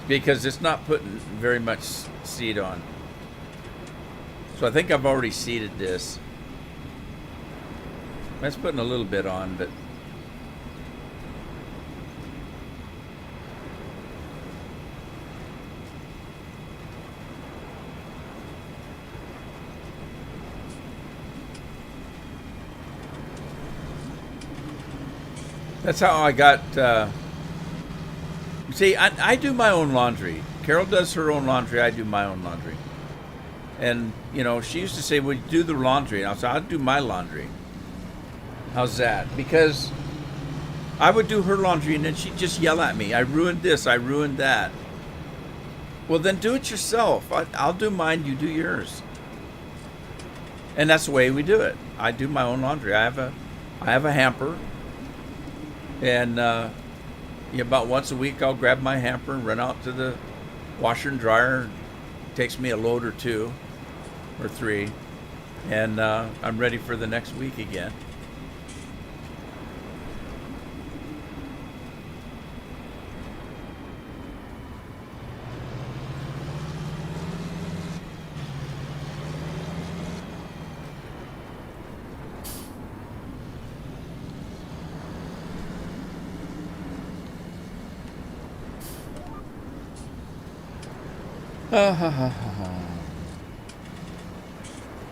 because it's not putting very much seed on. So I think I've already seeded this. That's putting a little bit on, but that's how I got. See, I do my own laundry. Carol does her own laundry. I do my own laundry. And, you know, she used to say, well, you do the laundry. And I said, I'll do my laundry. How's that? Because I would do her laundry and then she'd just yell at me. I ruined this. I ruined that. Well, then do it yourself. I'll do mine. You do yours. And that's the way we do it. I do my own laundry. I have a hamper. And about once a week, I'll grab my hamper and run out to the washer and dryer. It takes me a load or two or three. And I'm ready for the next week again.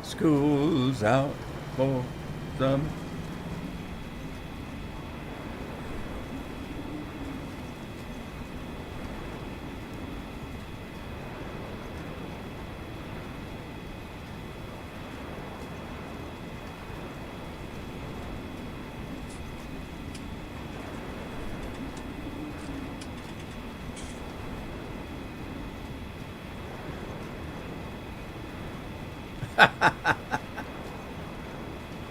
School's out for some.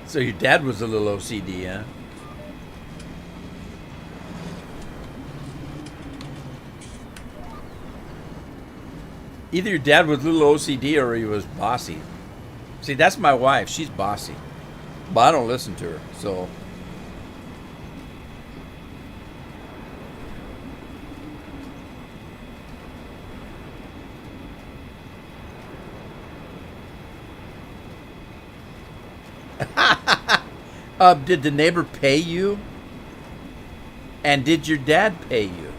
So your dad was a little OCD, huh? Either your dad was a little OCD or he was bossy. See, that's my wife. She's bossy. But I don't listen to her, so... Did the neighbor pay you? And did your dad pay you?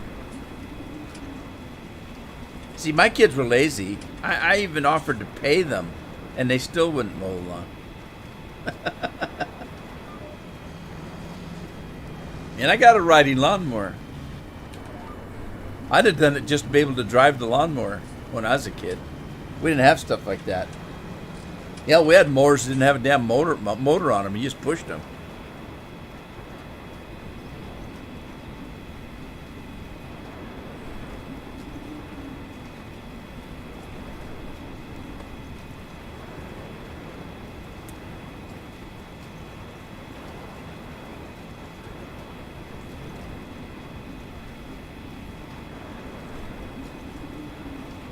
See, my kids were lazy. I even offered to pay them, and they still wouldn't mow the lawn. And I got a riding lawnmower. I'd have done it just to be able to drive the lawnmower when I was a kid. We didn't have stuff like that. Yeah, we had mowers that didn't have a damn motor on them. You just pushed them.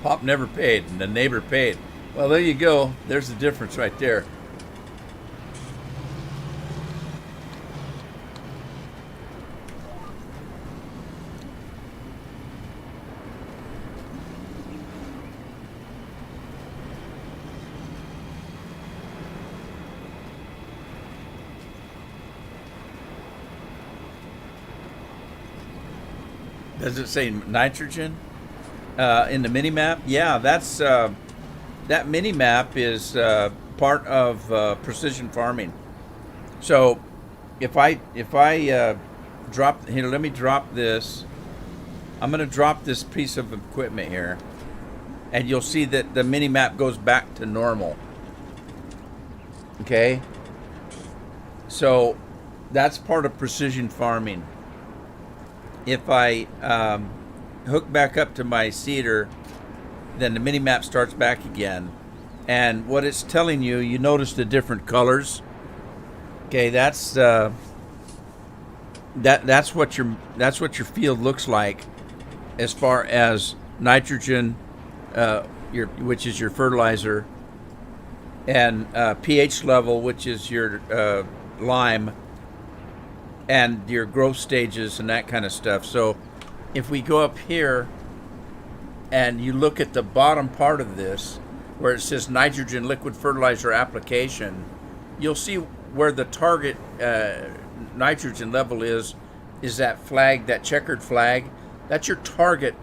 Pop never paid, and the neighbor paid. Well, there you go. There's the difference right there. Does it say nitrogen in the mini map? Yeah, that's that mini map is part of precision farming. So if I drop here, let me drop this. I'm going to drop this piece of equipment here, and you'll see that the mini map goes back to normal. Okay, so that's part of precision farming. If I hook back up to my seeder, then the mini map starts back again, and what it's telling you, you notice the different colors. Okay, that's what your field looks like, as far as nitrogen, which is your fertilizer, and pH level, which is your lime, and your growth stages and that kind of stuff. So if we go up here and you look at the bottom part of this where it says nitrogen liquid fertilizer application, you'll see where the target nitrogen level is that flag, that checkered flag. That's your target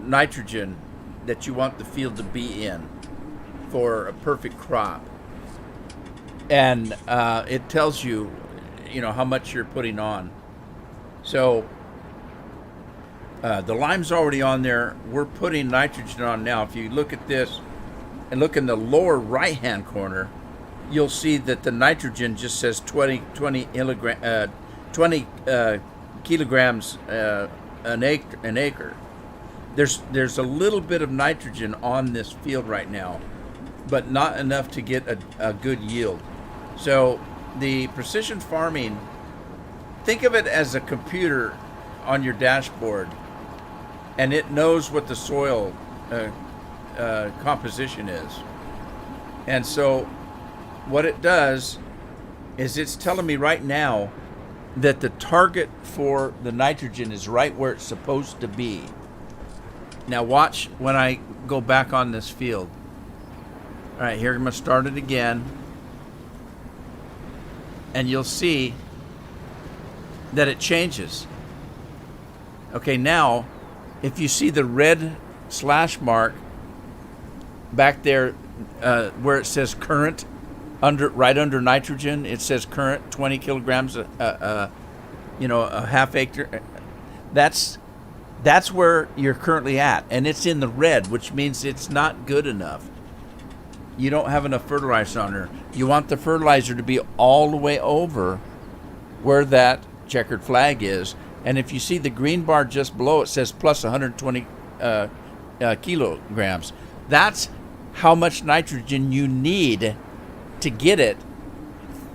nitrogen that you want the field to be in for a perfect crop. And it tells you, how much you're putting on. So the lime's already on there. We're putting nitrogen on now. If you look at this and look in the lower right-hand corner, you'll see that the nitrogen just says 20 kilograms an acre. There's a little bit of nitrogen on this field right now, but not enough to get a good yield. So the precision farming, think of it as a computer on your dashboard, and it knows what the soil composition is. And so what it does is it's telling me right now that the target for the nitrogen is right where it's supposed to be. Now watch when I go back on this field. All right, here I'm going to start it again. And you'll see that it changes. Okay, now, if you see the red slash mark back there where it says current, right under nitrogen, it says current 20 kilograms a half acre. That's where you're currently at, and it's in the red, which means it's not good enough. You don't have enough fertilizer on there. You want the fertilizer to be all the way over where that checkered flag is. And if you see the green bar just below, it says plus 120 kilograms. That's how much nitrogen you need to get it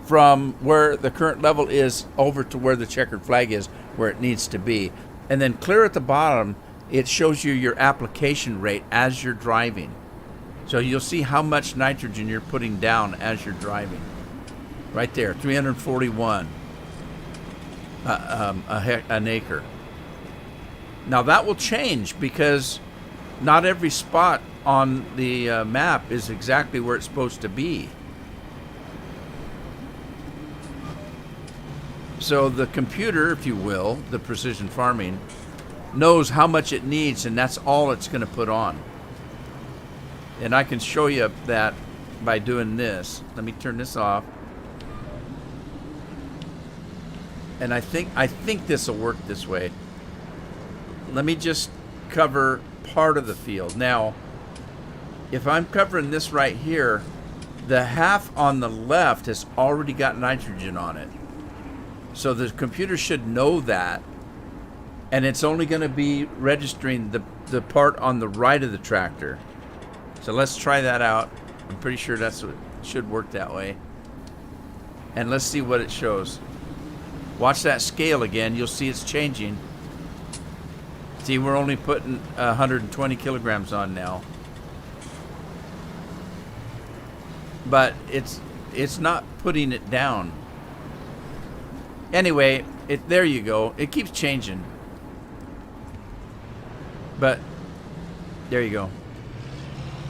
from where the current level is over to where the checkered flag is, where it needs to be. And then clear at the bottom, it shows you your application rate as you're driving. So you'll see how much nitrogen you're putting down as you're driving. Right there, 341 an acre. Now that will change because not every spot on the map is exactly where it's supposed to be. So the computer, if you will, the precision farming, knows how much it needs, and that's all it's going to put on. And I can show you that by doing this. Let me turn this off. And I think this will work this way. Let me just cover part of the field. Now, if I'm covering this right here, the half on the left has already got nitrogen on it. So the computer should know that. And it's only going to be registering the part on the right of the tractor. So let's try that out. I'm pretty sure that's what should work that way. And let's see what it shows. Watch that scale again. You'll see it's changing. See, we're only putting 120 kilograms on now. But it's not putting it down. Anyway, there you go. It keeps changing. But there you go.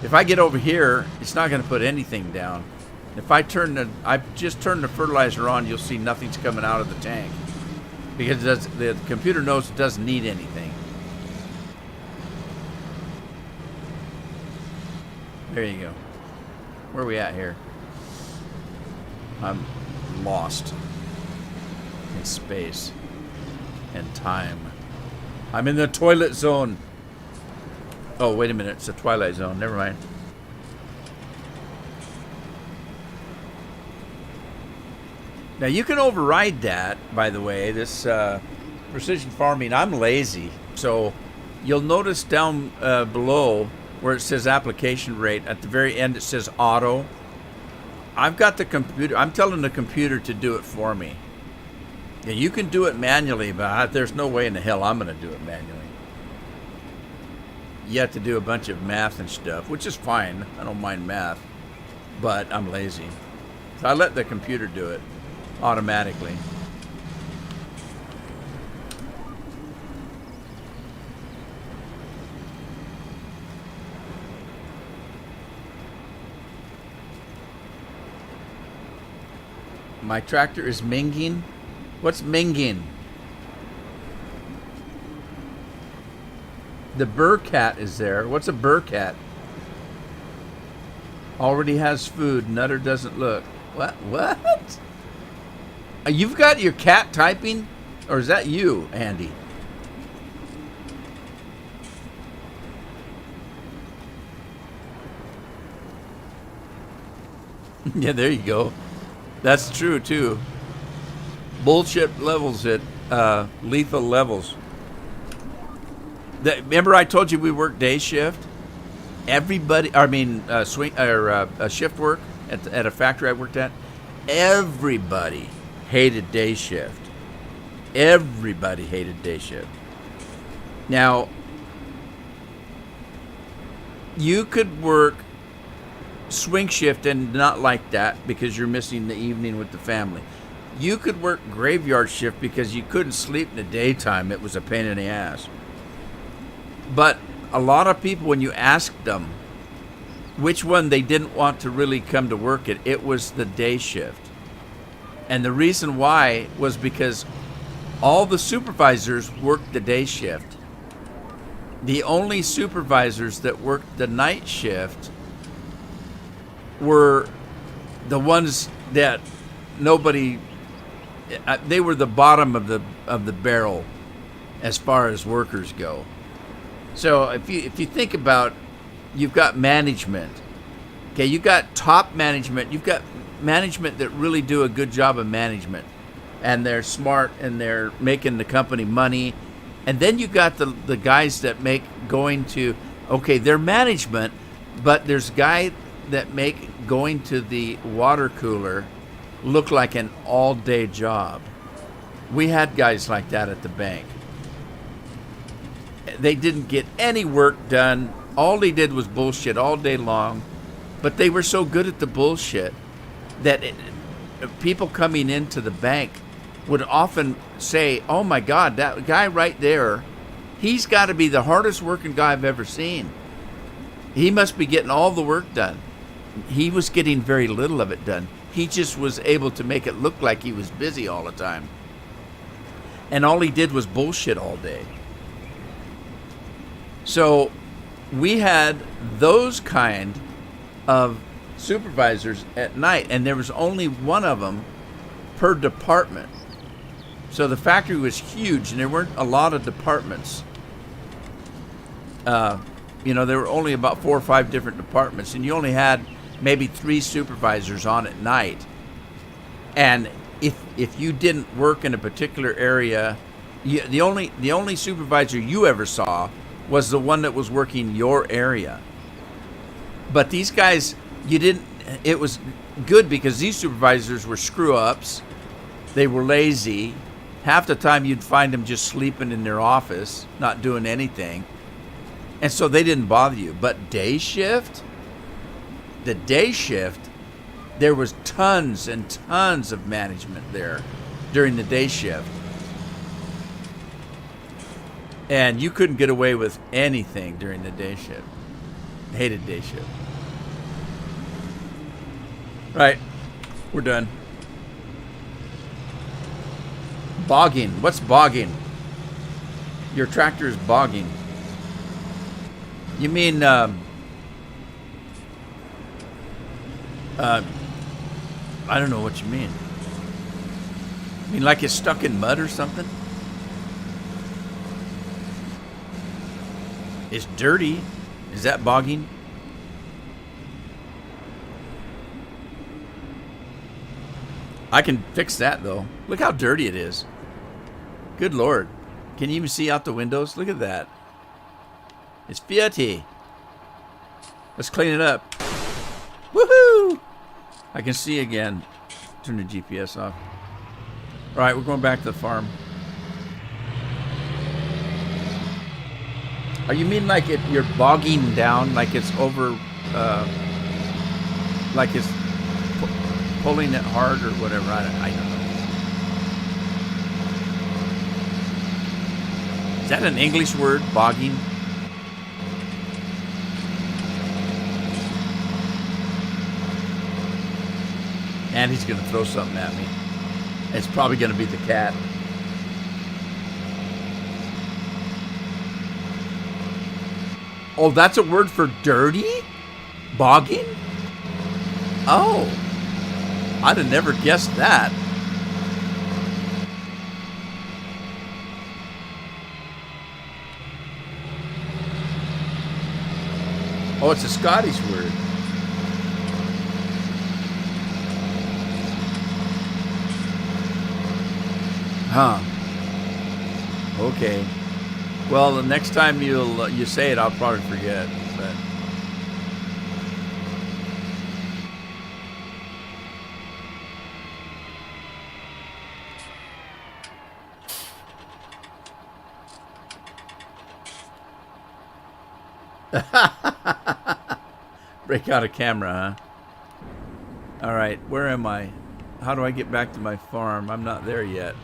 If I get over here, it's not going to put anything down. If I just turn the fertilizer on, you'll see nothing's coming out of the tank because the computer knows it doesn't need anything. There you go. Where are we at here? I'm lost in space and time. I'm in the toilet zone. Oh, wait a minute. It's a twilight zone. Never mind. Now, you can override that, by the way, this precision farming. I'm lazy. So you'll notice down below where it says application rate, at the very end it says auto. I've got the computer. I'm telling the computer to do it for me. Yeah, you can do it manually, but there's no way in the hell I'm going to do it manually. You have to do a bunch of math and stuff, which is fine. I don't mind math, but I'm lazy. So I let the computer do it automatically. My tractor is minging. What's minging? The burr cat is there. What's a burr cat? Already has food. Nutter doesn't look. What? What? You've got your cat typing? Or is that you, Andy? Yeah, there you go. That's true, too. Bullshit levels at lethal levels. Remember I told you we work day shift? Everybody, shift work at a factory I worked at. Everybody hated day shift. Everybody hated day shift. Now, you could work swing shift and not like that because you're missing the evening with the family. You could work graveyard shift because you couldn't sleep in the daytime. It was a pain in the ass. But a lot of people, when you asked them which one they didn't want to really come to work at, it was the day shift. And the reason why was because all the supervisors worked the day shift. The only supervisors that worked the night shift were the ones that nobody, they were the bottom of the barrel as far as workers go. So if you think about, you've got management. Okay, you've got top management. You've got management that really do a good job of management, and they're smart and they're making the company money. And then you got the guys that make going to, okay, they're management, but there's guys that make going to the water cooler look like an all-day job. We had guys like that at the bank. They didn't get any work done. All they did was bullshit all day long. But they were so good at the bullshit that people coming into the bank would often say, oh my God, that guy right there, he's got to be the hardest working guy I've ever seen. He must be getting all the work done. He was getting very little of it done. He just was able to make it look like he was busy all the time. And all he did was bullshit all day. So we had those kind of supervisors at night, and there was only one of them per department. So the factory was huge, and there weren't a lot of departments. There were only about 4 or 5 different departments, and you only had maybe 3 supervisors on at night. And if you didn't work in a particular area, the only supervisor you ever saw was the one that was working your area. But these guys, it was good because these supervisors were screw-ups. They were lazy. Half the time you'd find them just sleeping in their office, not doing anything. And so they didn't bother you. But day shift, there was tons and tons of management there during the day shift. And you couldn't get away with anything during the day shift. Hated day shift. Right. We're done. Bogging. What's bogging? Your tractor is bogging. You mean, I don't know what you mean. You mean like it's stuck in mud or something? It's dirty. Is that bogging? I can fix that, though. Look how dirty it is. Good Lord. Can you even see out the windows? Look at that. It's filthy. Let's clean it up. Woohoo! I can see again. Turn the GPS off. All right, we're going back to the farm. Are you mean like you're bogging down, like it's over, like it's pulling it hard or whatever? I don't know. Is that an English word, bogging? And he's going to throw something at me. It's probably going to be the cat. Oh, that's a word for dirty? Bogging? Oh. I'd have never guessed that. Oh, it's a Scottish word. Huh. Okay. Well, the next time you say it, I'll probably forget. But break out a camera, huh? All right, where am I? How do I get back to my farm? I'm not there yet.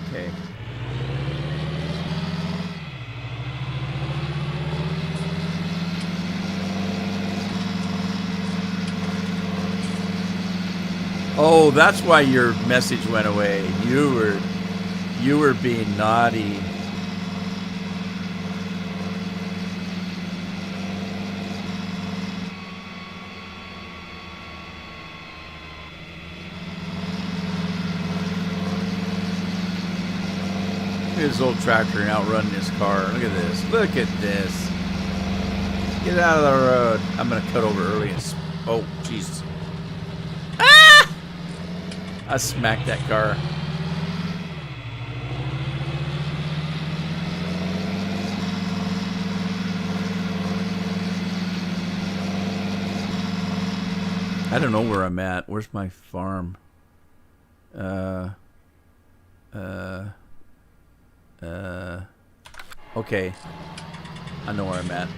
Okay. Oh, that's why your message went away. You were being naughty. His old tractor outrunning his car. Look at this. Look at this. Get out of the road. I'm going to cut over early and... Oh, jeez. Ah! I smacked that car. I don't know where I'm at. Where's my farm? Okay. I know where I'm at.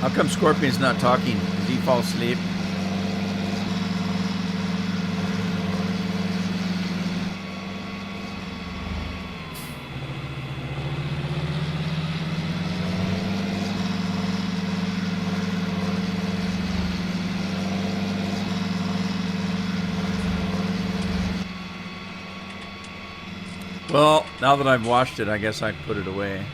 How come Scorpion's not talking? Did he fall asleep? Well, now that I've washed it, I guess I can put it away.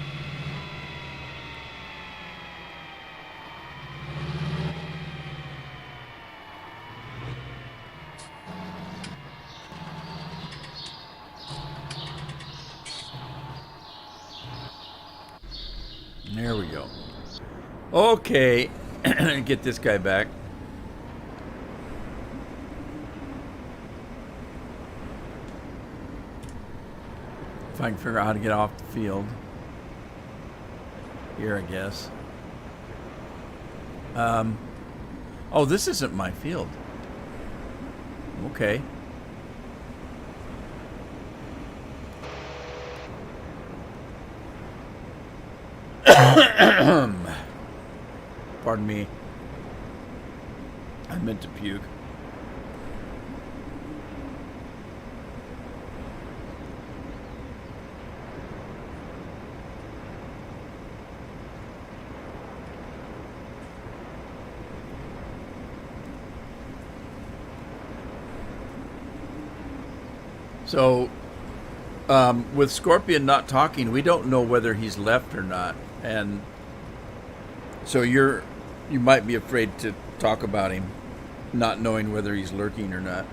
There we go. Okay, get this guy back. If I can figure out how to get off the field. Here, I guess. Oh, this isn't my field. Okay. Pardon me. I meant to puke. So, with Scorpion not talking, we don't know whether he's left or not, and so you might be afraid to talk about him, not knowing whether he's lurking or not.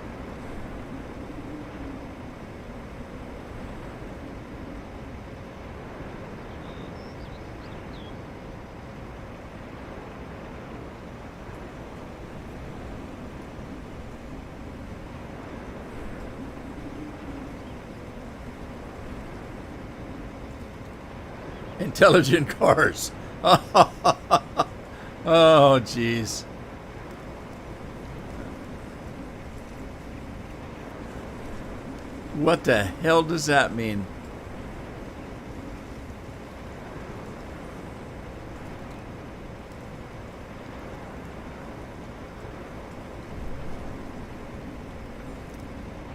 Intelligent cars. Oh, jeez. What the hell does that mean?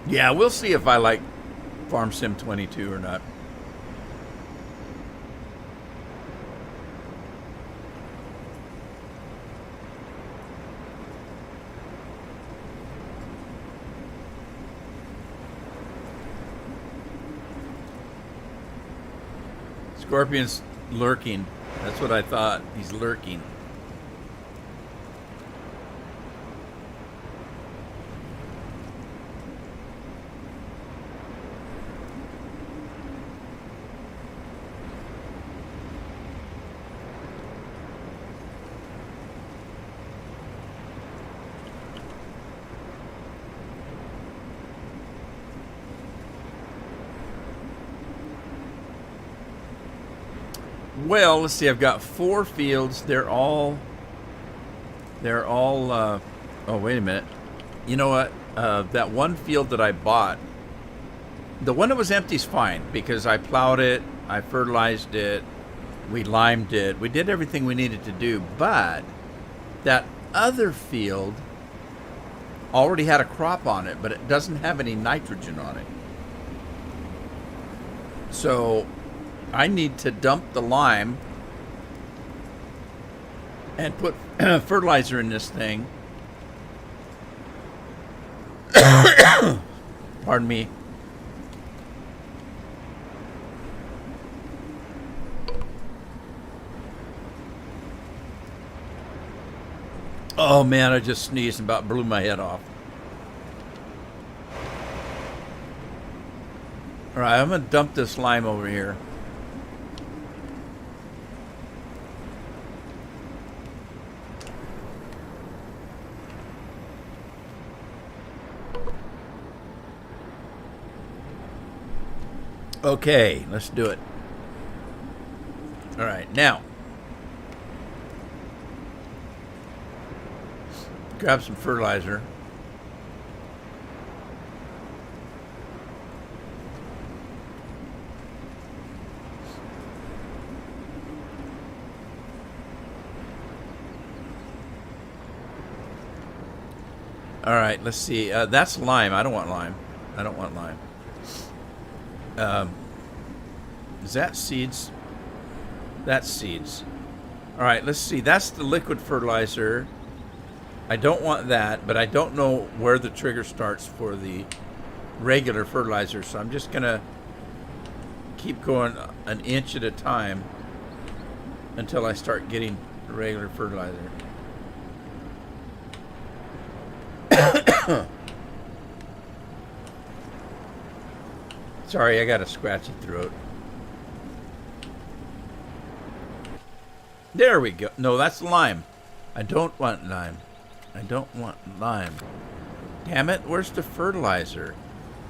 Yeah, we'll see if I like Farm Sim 22 or not. Scorpion's lurking. That's what I thought. He's lurking. Well, let's see. I've got 4 fields. They're all. Oh, wait a minute. You know what? That one field that I bought, the one that was empty is fine because I plowed it, I fertilized it, we limed it, we did everything we needed to do. But that other field already had a crop on it, but it doesn't have any nitrogen on it. So I need to dump the lime and put fertilizer in this thing. Pardon me. Oh man, I just sneezed and about blew my head off. Alright, I'm going to dump this lime over here. Okay, let's do it. Alright, now. Grab some fertilizer. All right, let's see. That's lime. I don't want lime. I don't want lime. Is that seeds? That's seeds. All right, let's see. That's the liquid fertilizer. I don't want that, but I don't know where the trigger starts for the regular fertilizer, so I'm just gonna keep going an inch at a time until I start getting regular fertilizer. Sorry, I got a scratchy throat. There we go. No, that's lime. I don't want lime. I don't want lime. Damn it, where's the fertilizer?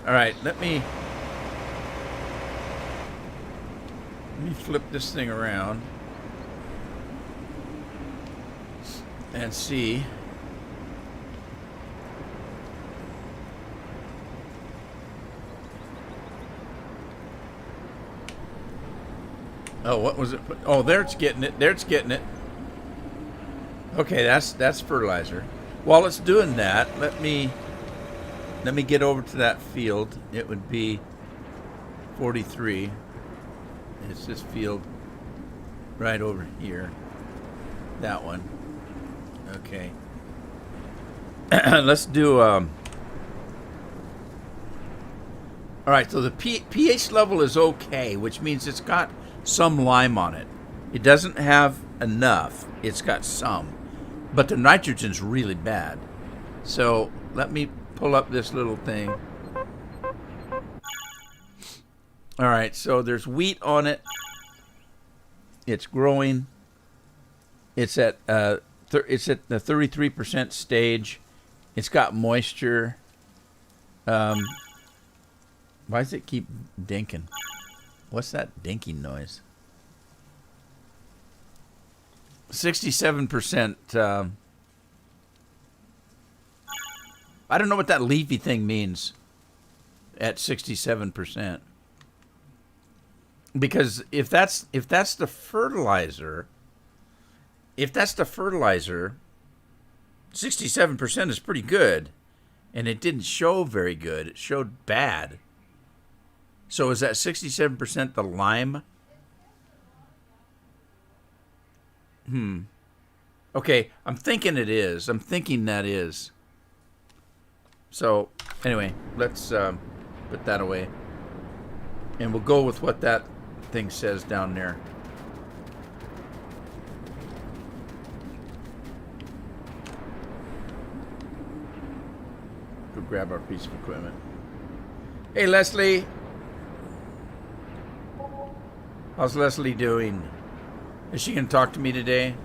Alright, let me flip this thing around and see. Oh, what was it? Oh, there it's getting it. There it's getting it. Okay, that's fertilizer. While it's doing that, let me get over to that field. It would be 43. It's this field right over here. That one. Okay. Let's do all right, so the pH level is okay, which means it's got some lime on it. It doesn't have enough. It's got some. But the nitrogen's really bad. So let me pull up this little thing. All right, so there's wheat on it. It's growing. It's at the 33% stage. It's got moisture. Why does it keep dinking? What's that dinking noise? 67%. I don't know what that leafy thing means at 67%. Because if that's the fertilizer, 67% is pretty good, and it didn't show very good. It showed bad. So is that 67% the lime? Okay, I'm thinking it is. I'm thinking that is. So, anyway, let's put that away. And we'll go with what that thing says down there. Go grab our piece of equipment. Hey, Leslie. How's Leslie doing? Is she going to talk to me today?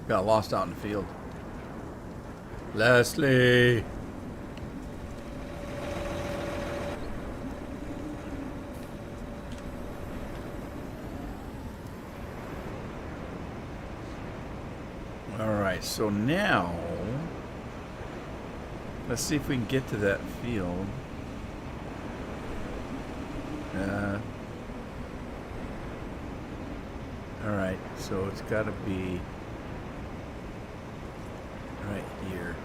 Got lost out in the field. Leslie. All right, so now let's see if we can get to that field. All right, so it's got to be right here.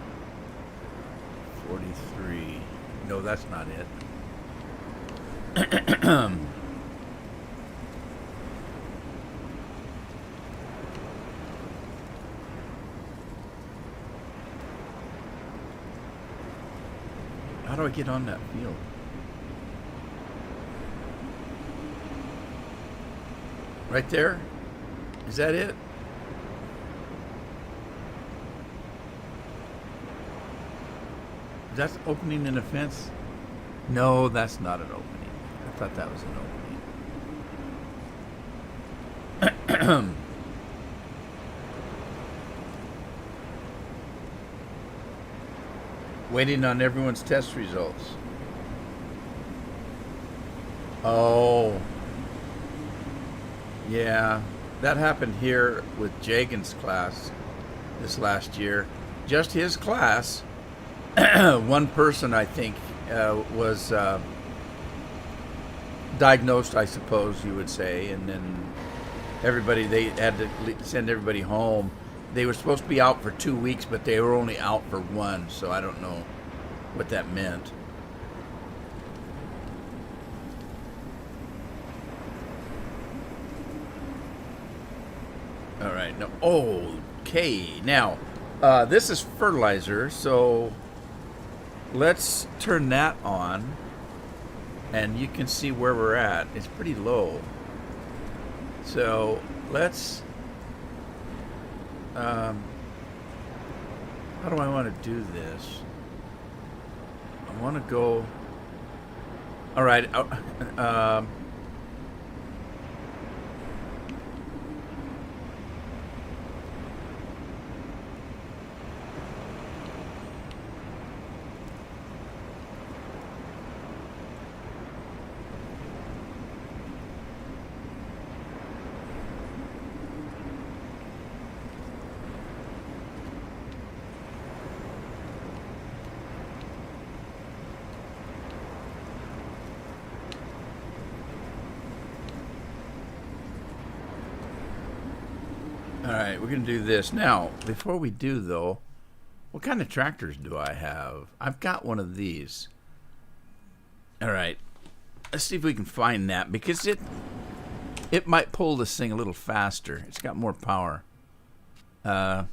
43. No, that's not it. How do I get on that field? Right there? Is that it? That's opening in a fence? No, that's not an opening. I thought that was an opening. Waiting on everyone's test results. Oh. Yeah, that happened here with Jagan's class this last year. Just his class. One person, I think, was diagnosed, I suppose you would say, and then everybody, they had to send everybody home. They were supposed to be out for 2 weeks, but they were only out for 1, so I don't know what that meant. All right, no, okay, now, this is fertilizer, so let's turn that on, and you can see where we're at. It's pretty low. So let's, how do I want to do this? I want to go, all right, Alright, we're going to do this. Now, before we do, though, what kind of tractors do I have? I've got one of these. Alright, let's see if we can find that, because it might pull this thing a little faster. It's got more power. Let's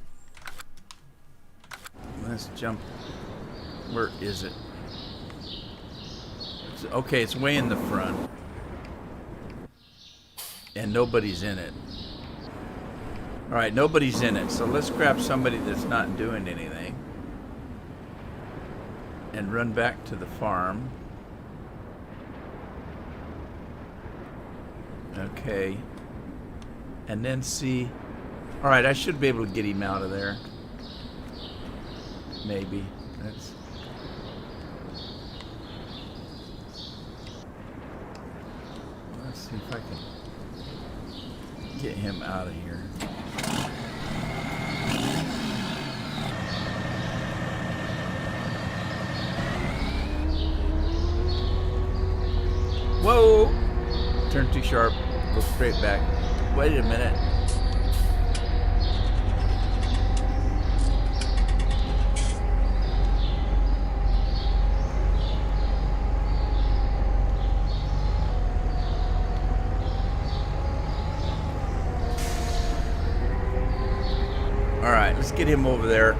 jump. Where is it? Okay, it's way in the front. And nobody's in it. Alright, nobody's in it, so let's grab somebody that's not doing anything and run back to the farm. Okay. And then see... Alright, I should be able to get him out of there. Maybe. Let's see if I can get him out of here. Whoa! Turn too sharp. Go straight back. Wait a minute. get him over there.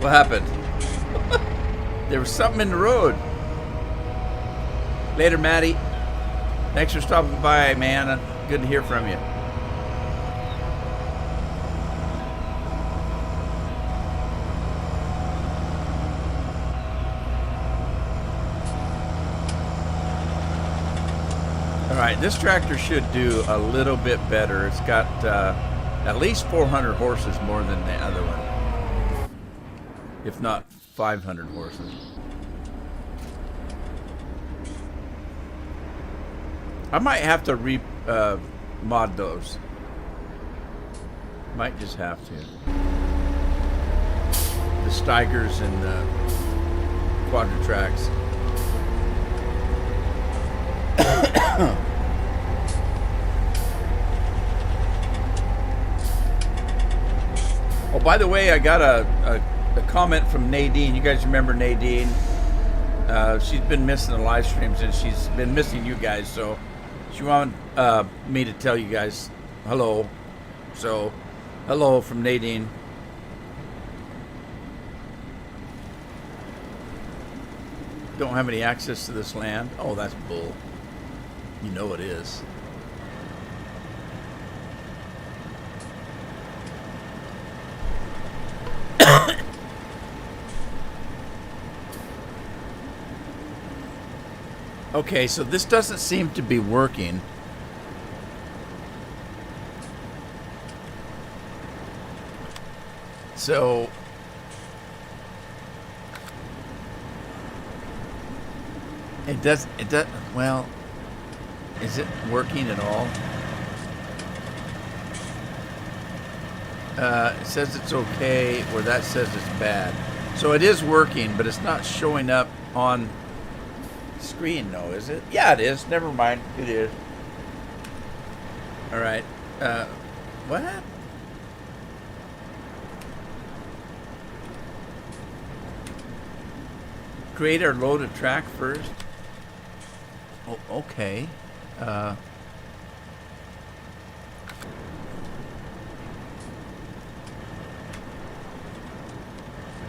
What happened? There was something in the road. Later, Maddie. Thanks for stopping by, man. Good to hear from you. All right, this tractor should do a little bit better. It's got at least 400 horses more than the other one, if not 500 horses. I might have to mod those. Might just have to. The Steigers and the Quadra-Tracks. Oh, by the way, I got a comment from Nadine. You guys remember Nadine? She's been missing the live streams, and she's been missing you guys, so she wanted me to tell you guys hello. So, hello from Nadine. Don't have any access to this land. Oh, that's bull. You know it is. Okay, so this doesn't seem to be working. So it does, well, is it working at all? It says it's okay, or that says it's bad. So it is working, but it's not showing up on screen, though, is it? Yeah, it is. Never mind. It is. All right. What happened? Create or load a track first. Oh, okay.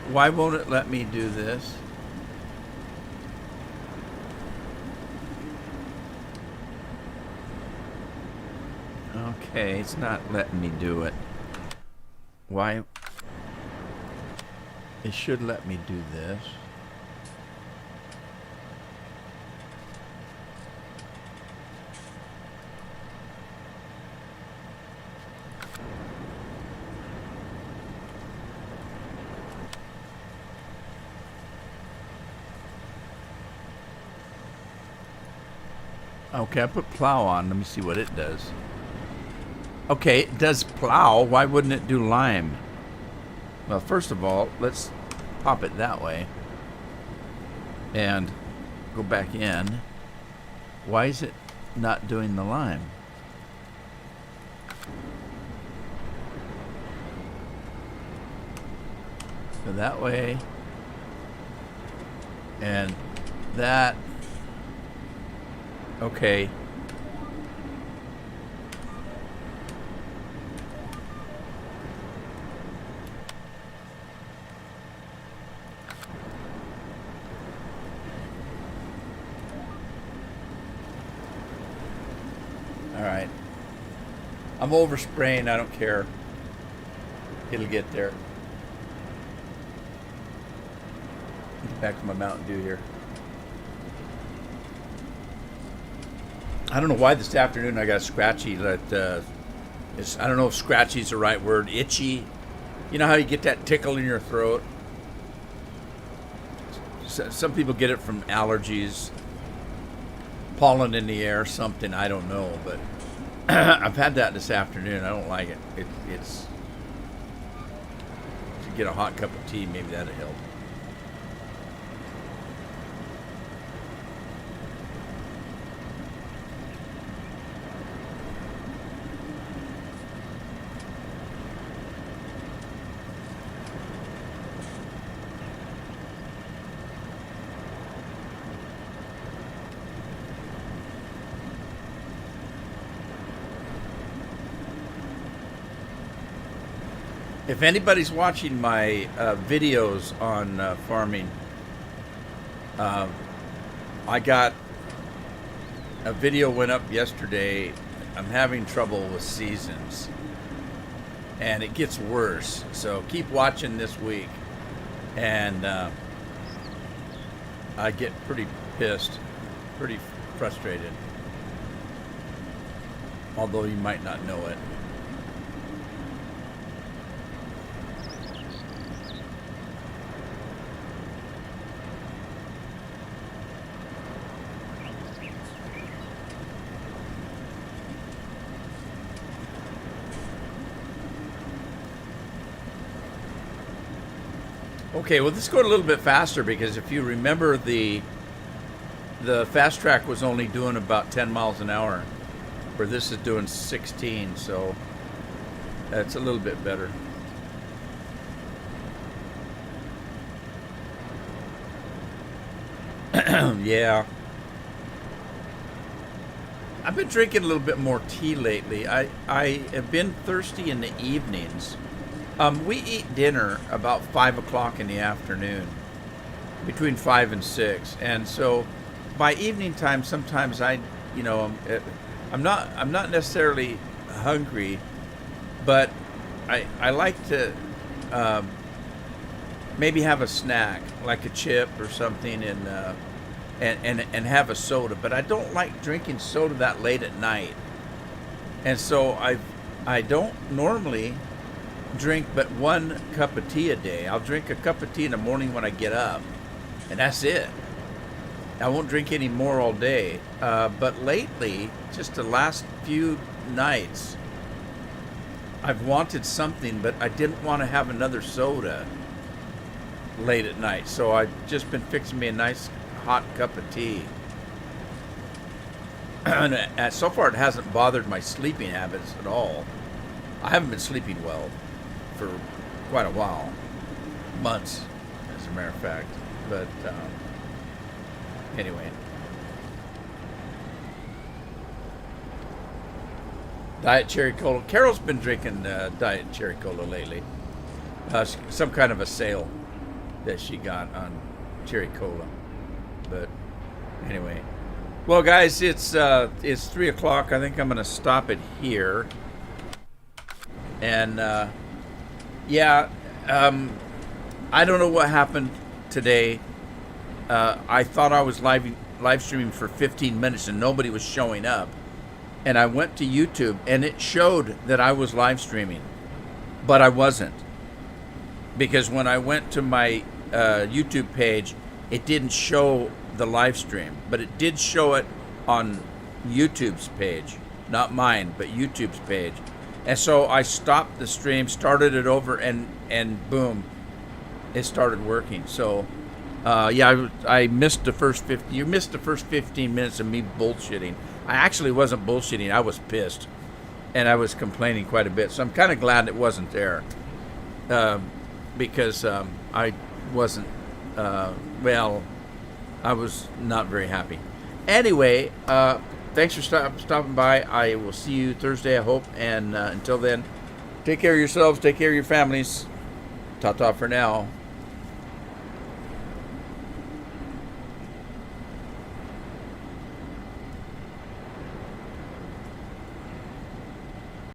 Why won't it let me do this? Okay, it's not letting me do it. Why? It should let me do this. Okay, I put plow on. Let me see what it does. Okay, it does plow. Why wouldn't it do lime? Well, first of all, let's pop it that way. And go back in. Why is it not doing the lime? So that way. And that. Okay. All right. I'm overspraying. I don't care. It'll get there. Get back to my Mountain Dew here. I don't know why this afternoon I got scratchy. I don't know if scratchy is the right word. Itchy. You know how you get that tickle in your throat? Some people get it from allergies, pollen in the air, something. I don't know, but I've had that this afternoon. I don't like it. It's if you get a hot cup of tea, maybe that'll help. If anybody's watching my videos on farming, uh, I got a video went up yesterday. I'm having trouble with seasons, and it gets worse. So keep watching this week, and I get pretty pissed, pretty frustrated. Although you might not know it. Okay, well, let's go a little bit faster because if you remember, the fast track was only doing about 10 miles an hour, where this is doing 16, so that's a little bit better. Yeah. I've been drinking a little bit more tea lately. I have been thirsty in the evenings. We eat dinner about 5 o'clock in the afternoon, between 5 and 6, and so by evening time, sometimes I'm not necessarily hungry, but I like to maybe have a snack like a chip or something, and have a soda. But I don't like drinking soda that late at night, and so I don't normally drink but 1 cup of tea a day. I'll drink a cup of tea in the morning when I get up, and that's it. I won't drink any more all day. But lately, just the last few nights, I've wanted something, but I didn't want to have another soda late at night. So I've just been fixing me a nice hot cup of tea. And so far, it hasn't bothered my sleeping habits at all. I haven't been sleeping well for quite a while, months, as a matter of fact. But anyway, Diet Cherry Cola. Carol's been drinking Diet Cherry Cola lately. Some kind of a sale that she got on Cherry Cola. But anyway, well, guys, it's 3 o'clock. I think I'm going to stop it here. And yeah, I don't know what happened today. I thought I was live streaming for 15 minutes and nobody was showing up. And I went to YouTube and it showed that I was live streaming, but I wasn't. Because when I went to my YouTube page, it didn't show the live stream, but it did show it on YouTube's page. Not mine, but YouTube's page. And so I stopped the stream, started it over, and boom, it started working. So, yeah, I missed the first 50. You missed the first 15 minutes of me bullshitting. I actually wasn't bullshitting. I was pissed, and I was complaining quite a bit. So I'm kind of glad it wasn't there, because I wasn't. Well, I was not very happy. Anyway, thanks for stopping by. I will see you Thursday, I hope. And until then, take care of yourselves, take care of your families. Ta-ta for now.